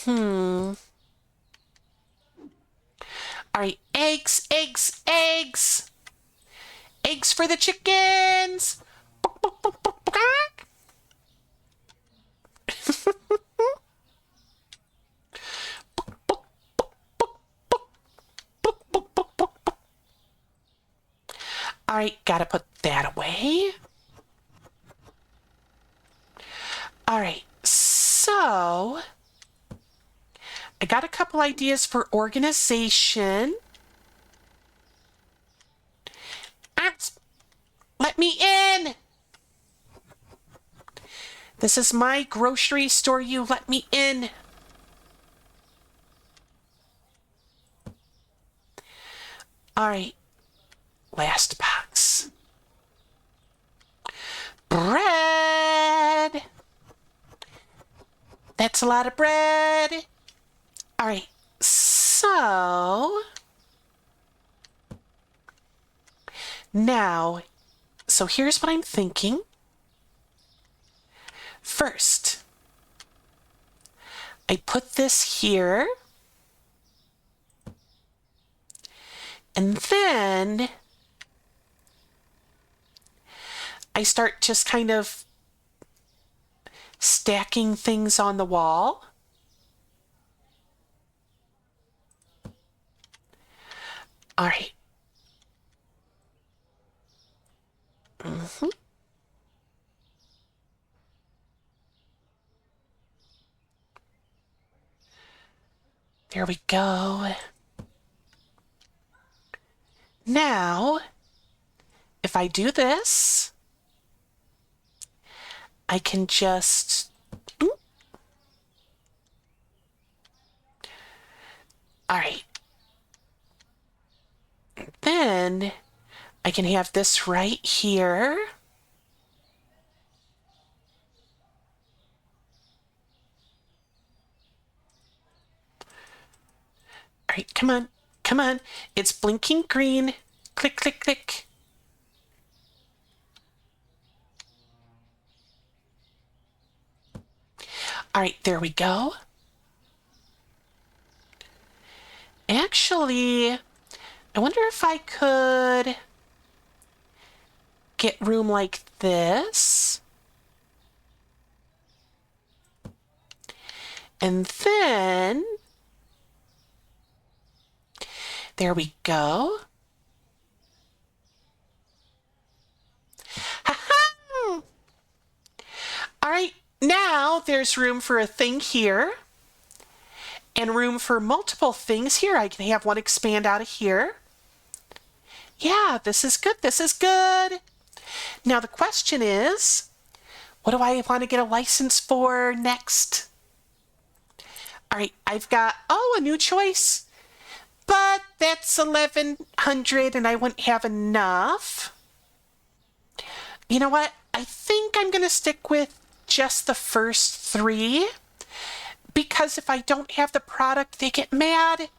All right, eggs, eggs, eggs. Eggs for the chickens. All right, gotta put that away. All right, so I got a couple ideas for organization. Let me in. This is my grocery store. You let me in. All right, last box. Bread. That's a lot of bread. All right, so now, so here's what I'm thinking. First, I put this here, and then I start just kind of stacking things on the wall. All right. There we go. Now, if I do this, I can just... All right. Then I can have this right here. All right, come on, come on. It's blinking green. Click, click, click. All right, there we go. Actually, I wonder if I could get room like this. And then, there we go. Ha-ha! All right, now there's room for a thing here and room for multiple things here. I can have one expand out of here. Yeah, this is good. This is good. Now the question is, what do I want to get a license for next? All right, I've got, a new choice, but that's 1,100 and I wouldn't have enough. You know what? I think I'm going to stick with just the first 3 because if I don't have the product, they get mad.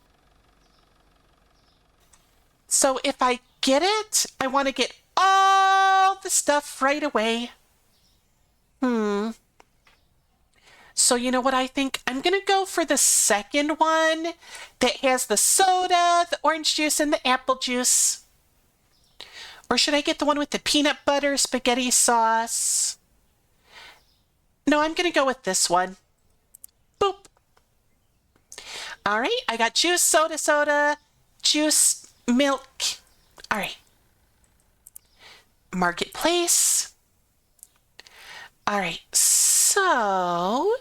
So if I get it, I want to get all the stuff right away. So you know what I think? I'm going to go for the second one that has the soda, the orange juice, and the apple juice. Or should I get the one with the peanut butter spaghetti sauce? No, I'm going to go with this one. Boop. All right, I got juice, soda, juice, milk. All right. Marketplace. All right, so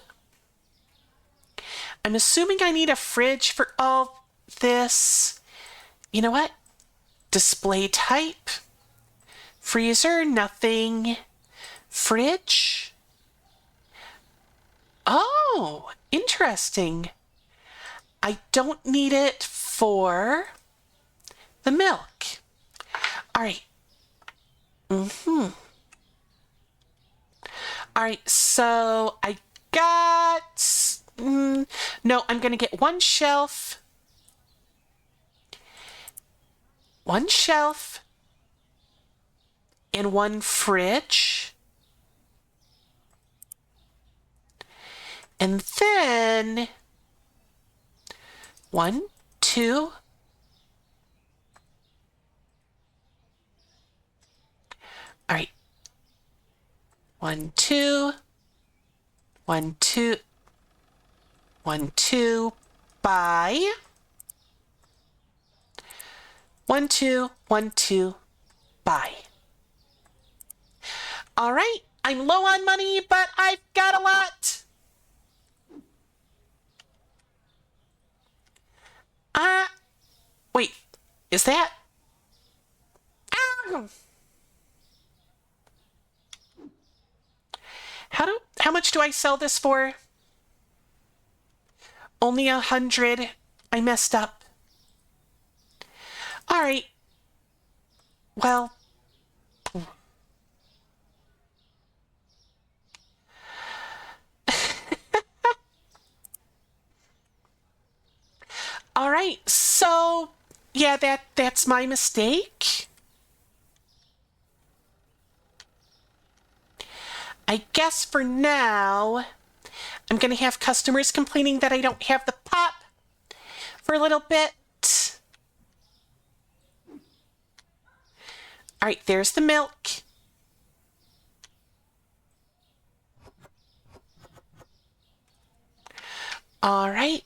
I'm assuming I need a fridge for all this. You know what? Display type. Freezer, nothing. Fridge. Oh, interesting. I don't need it for the milk. All right. All right, so I got... no, I'm going to get one shelf. one shelf and one fridge. And then 1, 2. All right. 1, 2. 1, 2. 1, 2. Buy. 1, 2. 1, 2. Buy. All right. I'm low on money, but I've got a lot. Wait. Is that? Ah! How much do I sell this for? Only 100. I messed up. All right. Well. All right. So, yeah, that's my mistake. I guess for now, I'm going to have customers complaining that I don't have the pop for a little bit. All right, there's the milk. All right.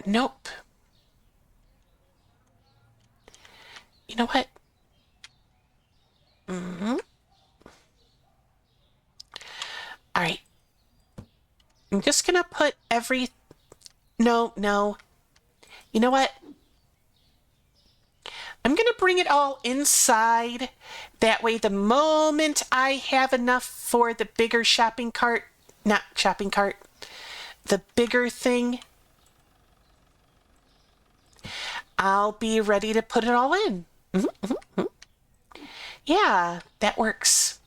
Nope. You know what? All right. I'm just going to put No. You know what? I'm going to bring it all inside. That way, the moment I have enough for the bigger shopping cart, not shopping cart, the bigger thing, I'll be ready to put it all in. Yeah, that works.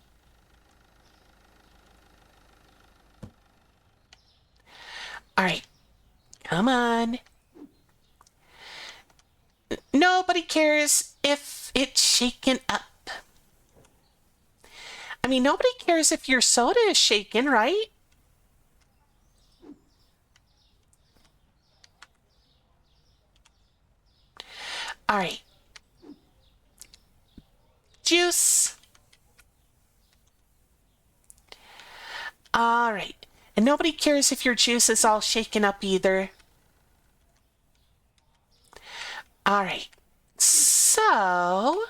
All right. Come on. Nobody cares if it's shaken up. I mean, nobody cares if your soda is shaken, right? All right. Juice. All right. And nobody cares if your juice is all shaken up either. All right. So...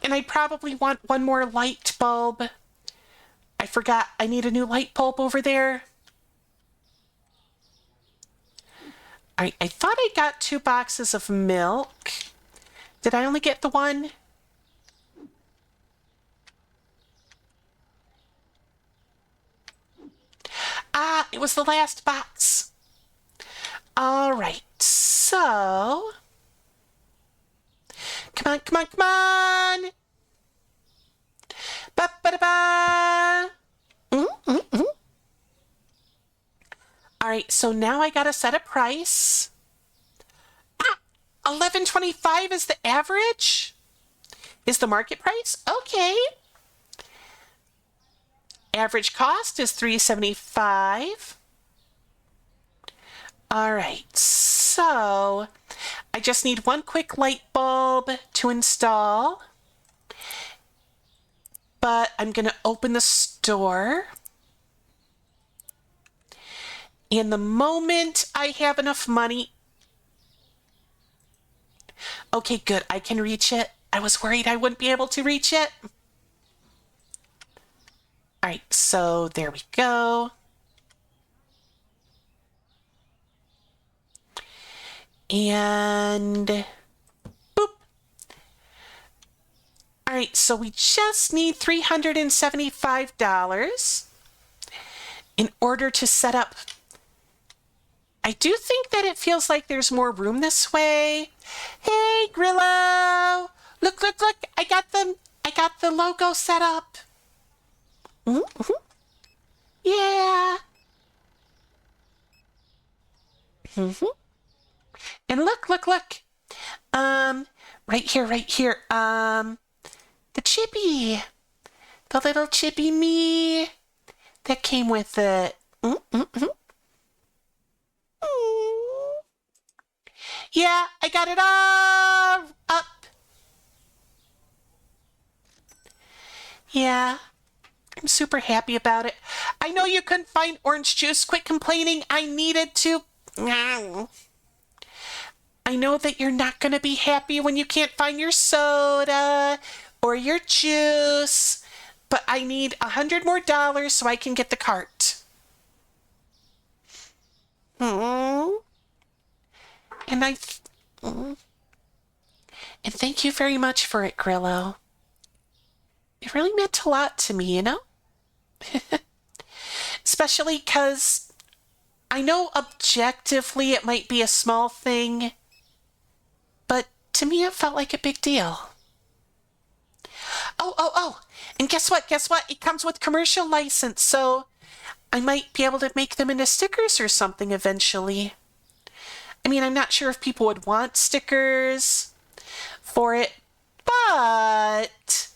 and I probably want one more light bulb. I forgot I need a new light bulb over there. All right, I thought I got 2 boxes of milk. Did I only get the one? It was the last box. All right, so... Come on! Ba-ba-da-ba! All right, so now I gotta set a price. $11.25 is the average? Is the market price? Okay. Average cost is $3.75. All right, so I just need one quick light bulb to install. But I'm going to open the store. And the moment I have enough money... Okay, good. I can reach it. I was worried I wouldn't be able to reach it. All right, so there we go. And boop. All right, so we just need $375 in order to set up. I do think that it feels like there's more room this way. Hey, Grillo! Look! I got the logo set up. Yeah. Mm-hmm. And look, look, look. Right here, right here. The chippy. The little chippy me that came with it. Mm-mm-mm. Yeah, I got it all up. Yeah, I'm super happy about it. I know you couldn't find orange juice. Quit complaining. I needed to. I know that you're not going to be happy when you can't find your soda or your juice, but I need $100 more so I can get the cart. Hmm. And and thank you very much for it, Grillo. It really meant a lot to me, you know? Especially because I know objectively it might be a small thing, but to me it felt like a big deal. Oh. And guess what? Guess what? It comes with commercial license, so I might be able to make them into stickers or something eventually. I mean, I'm not sure if people would want stickers for it, but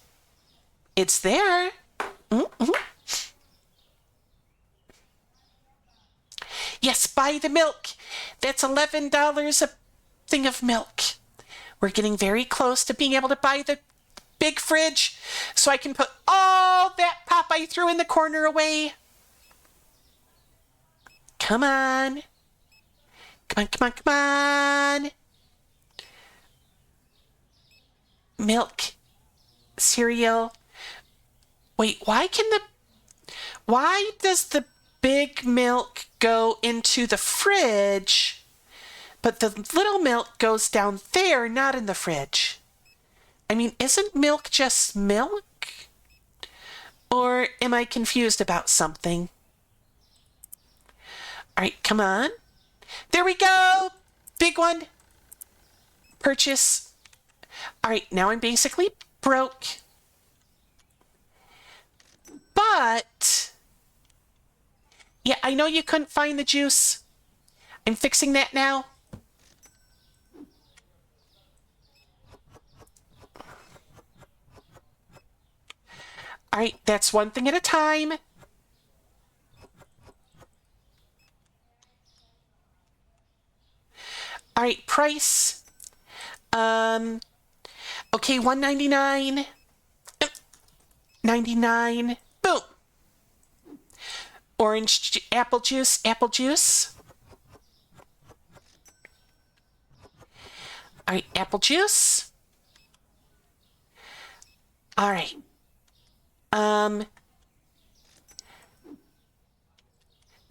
it's there. Mm-hmm. Yes, buy the milk. That's $11 a thing of milk. We're getting very close to being able to buy the big fridge so I can put all that pop I threw in the corner away. Come on. Come on. Milk. Cereal. Wait, why does the big milk go into the fridge, but the little milk goes down there, not in the fridge? I mean, isn't milk just milk? Or am I confused about something? All right, come on. There we go. Big one. Purchase. All right, now I'm basically broke. But, yeah, I know you couldn't find the juice. I'm fixing that now. All right, that's one thing at a time. All right, price. Okay, $1.99. 99. Boom. Apple juice. All right, apple juice. All right.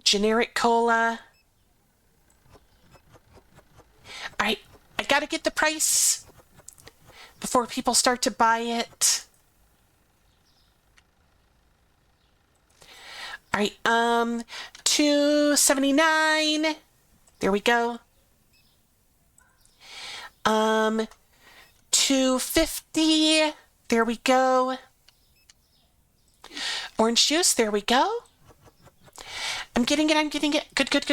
Generic cola. All right, I gotta get the price before people start to buy it. All right, $2.79. There we go. $2.50. There we go. Orange juice. There we go. I'm getting it. Good.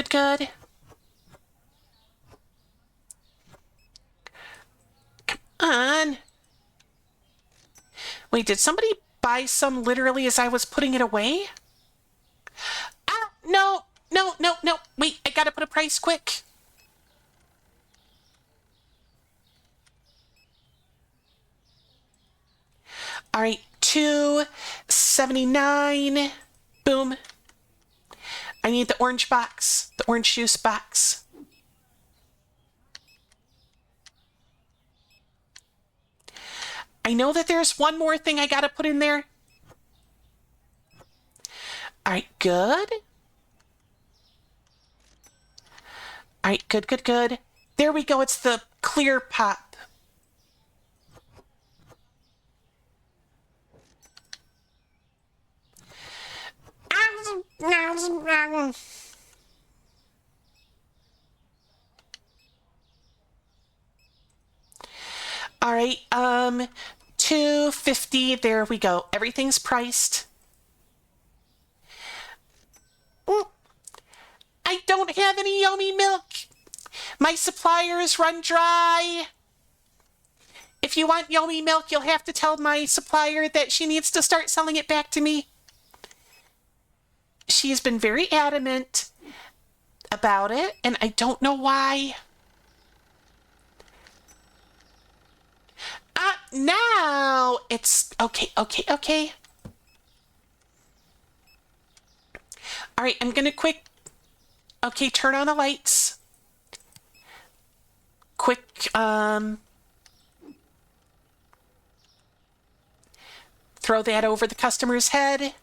Come on. Wait, did somebody buy some literally as I was putting it away? Ah, no. Wait, I gotta put a price quick. All right, $2.79. Boom. I need the orange box, the orange juice box. I know that there's one more thing I gotta put in there. All right, good. All right, good. There we go. It's the clear pop. All right, $2.50. There we go. Everything's priced. any Yomi milk. My suppliers run dry. If you want Yomi milk, you'll have to tell my supplier that she needs to start selling it back to me. She's been very adamant about it, and I don't know why. Now it's okay. All right, I'm gonna okay, turn on the lights. Quick, throw that over the customer's head.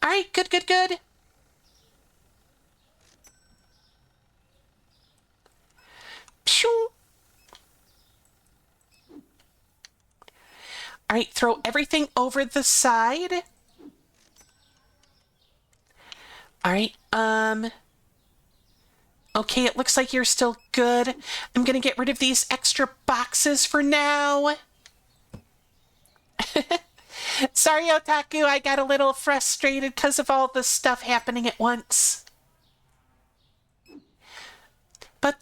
All right, good. Pshoo. All right, throw everything over the side. All right, okay, it looks like you're still good. I'm gonna get rid of these extra boxes for now. Sorry, Otaku, I got a little frustrated because of all the stuff happening at once. But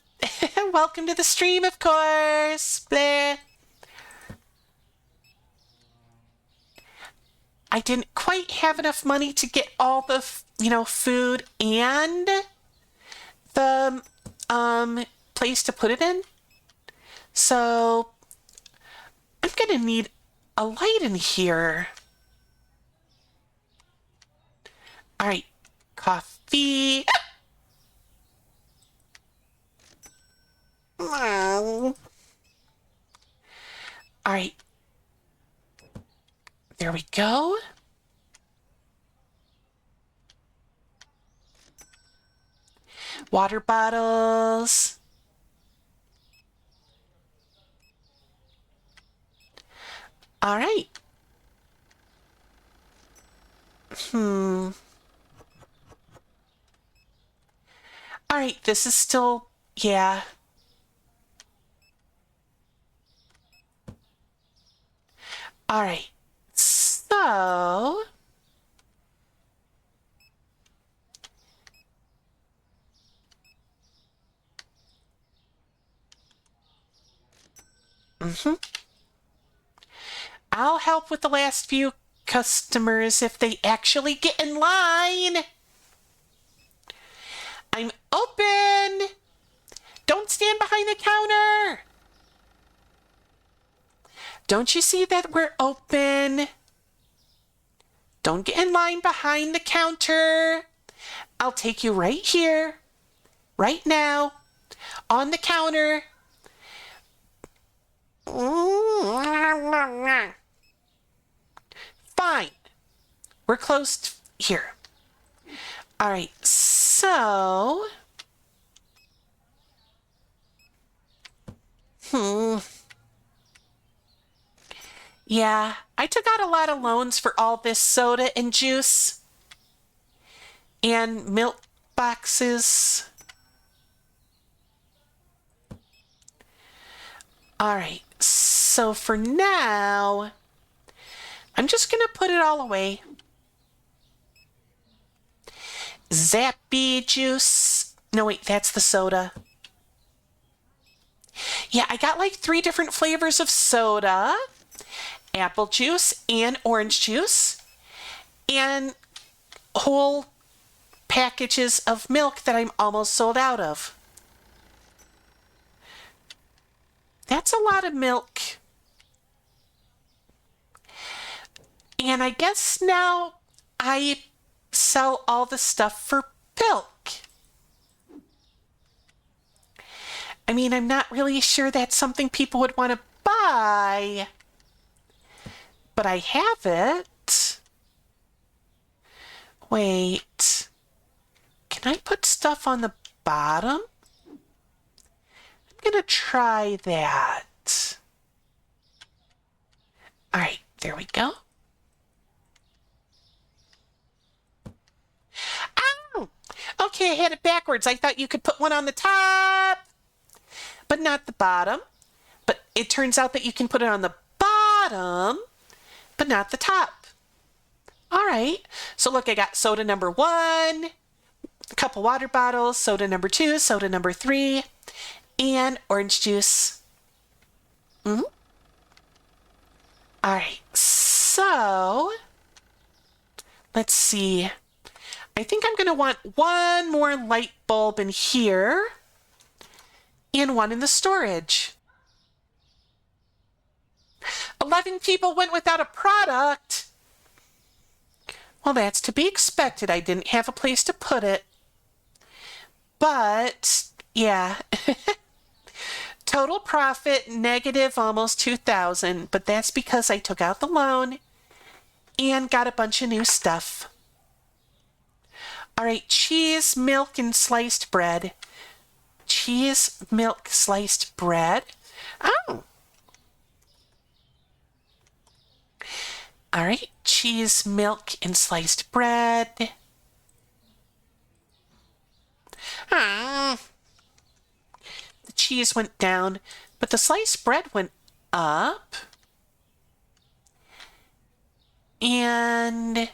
welcome to the stream, of course. Bleh. I didn't quite have enough money to get all the, food and the place to put it in. So I'm gonna need a light in here. All right, coffee. All right. There we go. Water bottles. All right. All right, this is still, yeah. All right. So, I'll help with the last few customers if they actually get in line. I'm open. Don't stand behind the counter. Don't you see that we're open? Don't get in line behind the counter. I'll take you right here, right now, on the counter. Fine. We're closed here. All right, so... Yeah, I took out a lot of loans for all this soda and juice and milk boxes. All right, so for now, I'm just gonna put it all away. Zappy juice. No, wait, that's the soda. Yeah, I got like 3 different flavors of soda. Apple juice and orange juice, and whole packages of milk that I'm almost sold out of. That's a lot of milk. And I guess now I sell all the stuff for milk. I mean, I'm not really sure that's something people would want to buy. But I have it. Wait. Can I put stuff on the bottom? I'm gonna try that. All right, there we go. Ow! Okay, I had it backwards. I thought you could put one on the top, but not the bottom. But it turns out that you can put it on the bottom, but not the top. All right, so look, I got soda number 1, a couple water bottles, soda number 2, soda number 3, and orange juice. All right, so let's see. I think I'm going to want one more light bulb in here and one in the storage. 11 people went without a product. Well, that's to be expected. I didn't have a place to put it. But, yeah. Total profit, negative almost 2,000. But that's because I took out the loan and got a bunch of new stuff. All right, cheese, milk, and sliced bread. Cheese, milk, sliced bread. Oh. All right, cheese, milk, and sliced bread. The cheese went down, but the sliced bread went up. And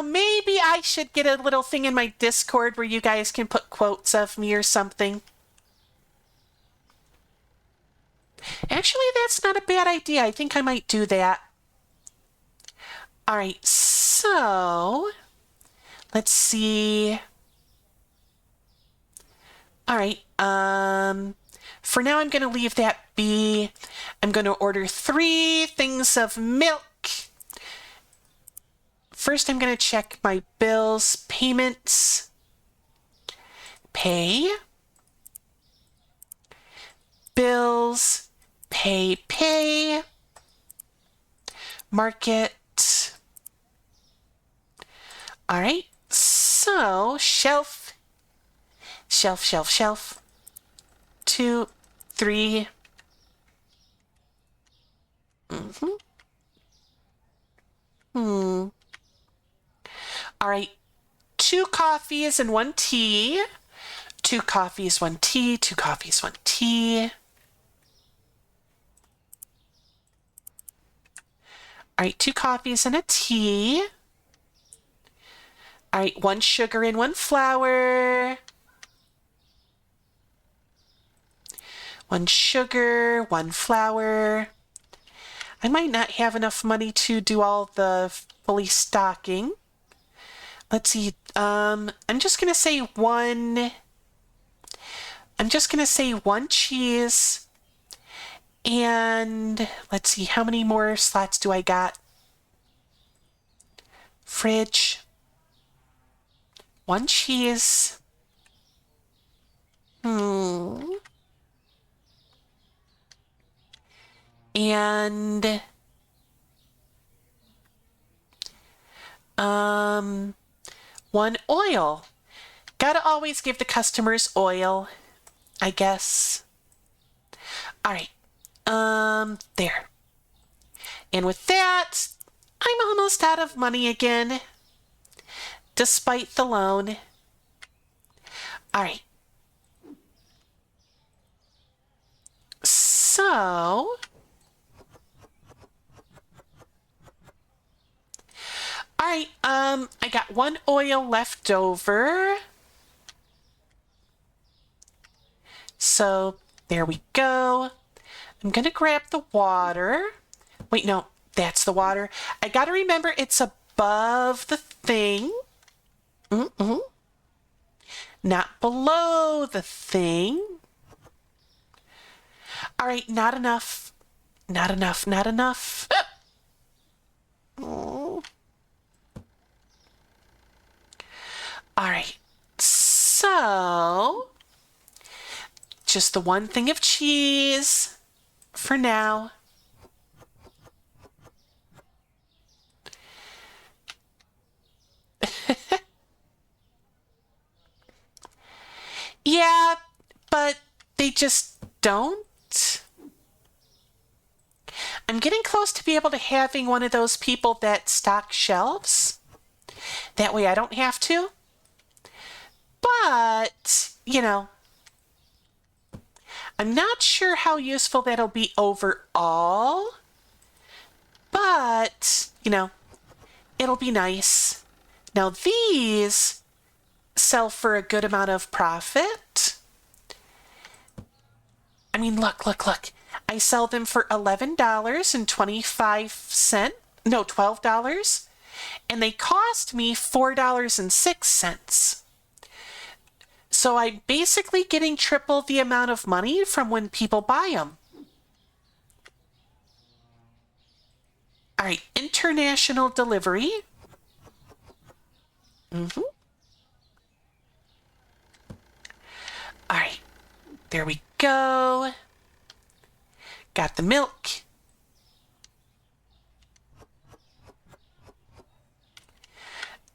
maybe I should get a little thing in my Discord where you guys can put quotes of me or something. Actually, that's not a bad idea. I think I might do that. All right, so let's see. All right, for now I'm going to leave that be. I'm going to order 3 things of milk. First, I'm going to check my bills, payments, pay, bills, pay, market. All right, so shelf, 2, 3. All right, 2 coffees and 1 tea. 2 coffees, 1 tea, 2 coffees, 1 tea. All right, 2 coffees and a tea. All right, 1 sugar and 1 flour. 1 sugar, 1 flour. I might not have enough money to do all the fully stocking. Let's see. I'm just going to say 1. I'm just going to say 1 cheese. And let's see, how many more slots do I got? Fridge. 1 cheese. And 1 oil. Gotta always give the customers oil, I guess. All right. There. And with that, I'm almost out of money again, despite the loan. All right. So, all right, I got 1 oil left over. So, there we go. I'm going to grab the water. Wait, no, that's the water. I got to remember it's above the thing. Not below the thing. All right, not enough. Not enough, not enough. All right, so just the 1 thing of cheese for now. Yeah, but they just don't. I'm getting close to be able to having one of those people that stock shelves. That way I don't have to. But, I'm not sure how useful that'll be overall. but, you know, it'll be nice. Now these sell for a good amount of profit. I mean, look. I sell them for $11.25. No, $12. And they cost me $4.06. So I'm basically getting triple the amount of money from when people buy them. All right, international delivery. All right, there we go. Got the milk.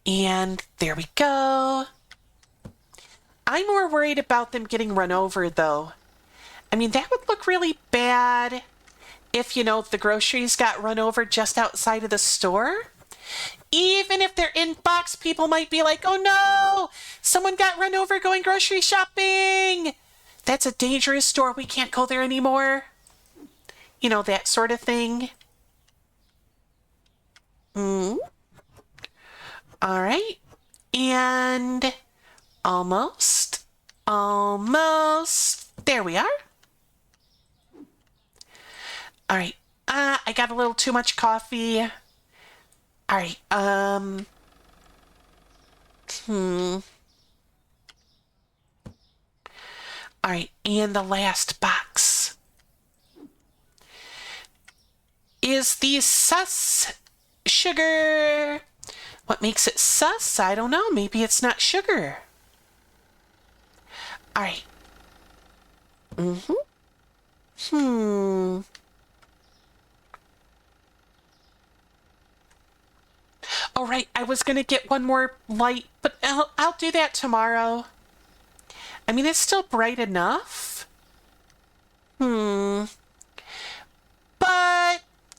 And there we go. I'm more worried about them getting run over, though. I mean, that would look really bad if, you know, the groceries got run over just outside of the store. Even if they're in box, people might be like, oh no, someone got run over going grocery shopping. That's a dangerous store. We can't go there anymore. You know, that sort of thing. All right. And almost. There we are. All right. I got a little too much coffee. All right. All right. And the last box is the sus sugar. What makes it sus? I don't know. Maybe it's not sugar. All right. All right, I was going to get one more light, but I'll do that tomorrow. I mean, it's still bright enough. But,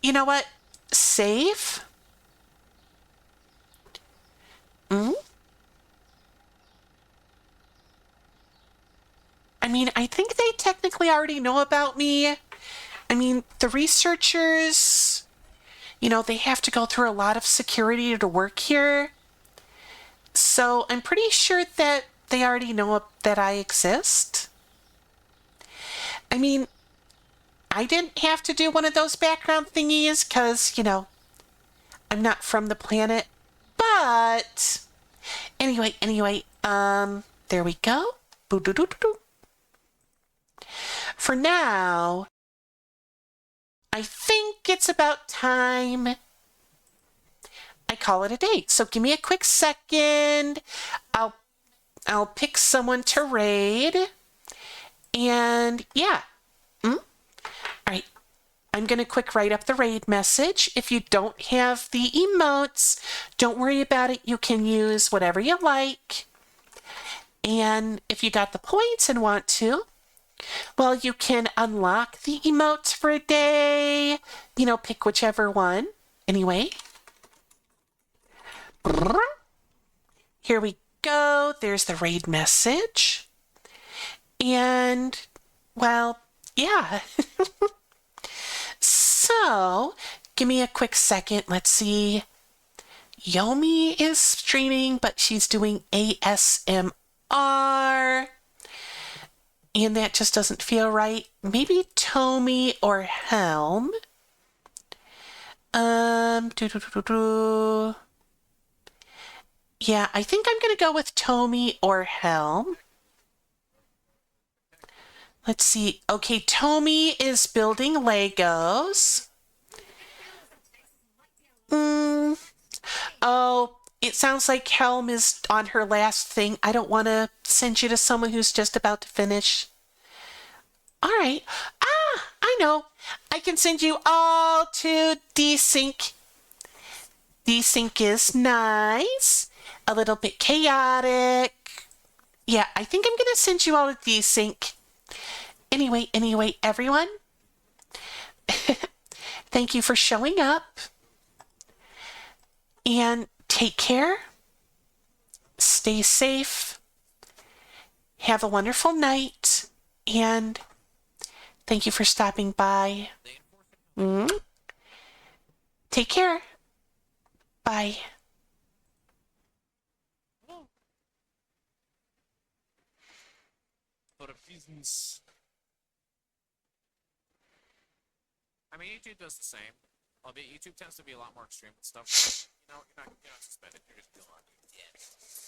you know what? Save. I mean, I think they technically already know about me. I mean, the researchers, you know, they have to go through a lot of security to work here. So I'm pretty sure that they already know that I exist. I mean, I didn't have to do one of those background thingies because, you know, I'm not from the planet. But anyway, there we go. Boo-doo-doo-doo-doo. For now, I think it's about time I call it a day. So give me a quick second. I'll pick someone to raid. And yeah. All right. I'm going to quick write up the raid message. If you don't have the emotes, don't worry about it. You can use whatever you like. And if you got the points and want to, well, you can unlock the emotes for a day. You know, pick whichever one. Anyway. Here we go. There's the raid message. And, well, yeah. So, give me a quick second. Let's see. Yomi is streaming, but she's doing ASMR. And that just doesn't feel right. Maybe Tomi or Helm. Yeah, I think I'm going to go with Tomi or Helm. Let's see. Okay, Tomi is building Legos. Oh, it sounds like Helm is on her last thing. I don't want to send you to someone who's just about to finish. All right. I know. I can send you all to Desync. Desync is nice. A little bit chaotic. Yeah, I think I'm going to send you all to Desync. Anyway, everyone. Thank you for showing up. And take care. Stay safe. Have a wonderful night. And thank you for stopping by. Take care. Bye. For reasons. I mean, YouTube does the same. Albeit YouTube tends to be a lot more extreme and stuff. You're not suspended. You're just still on YouTube.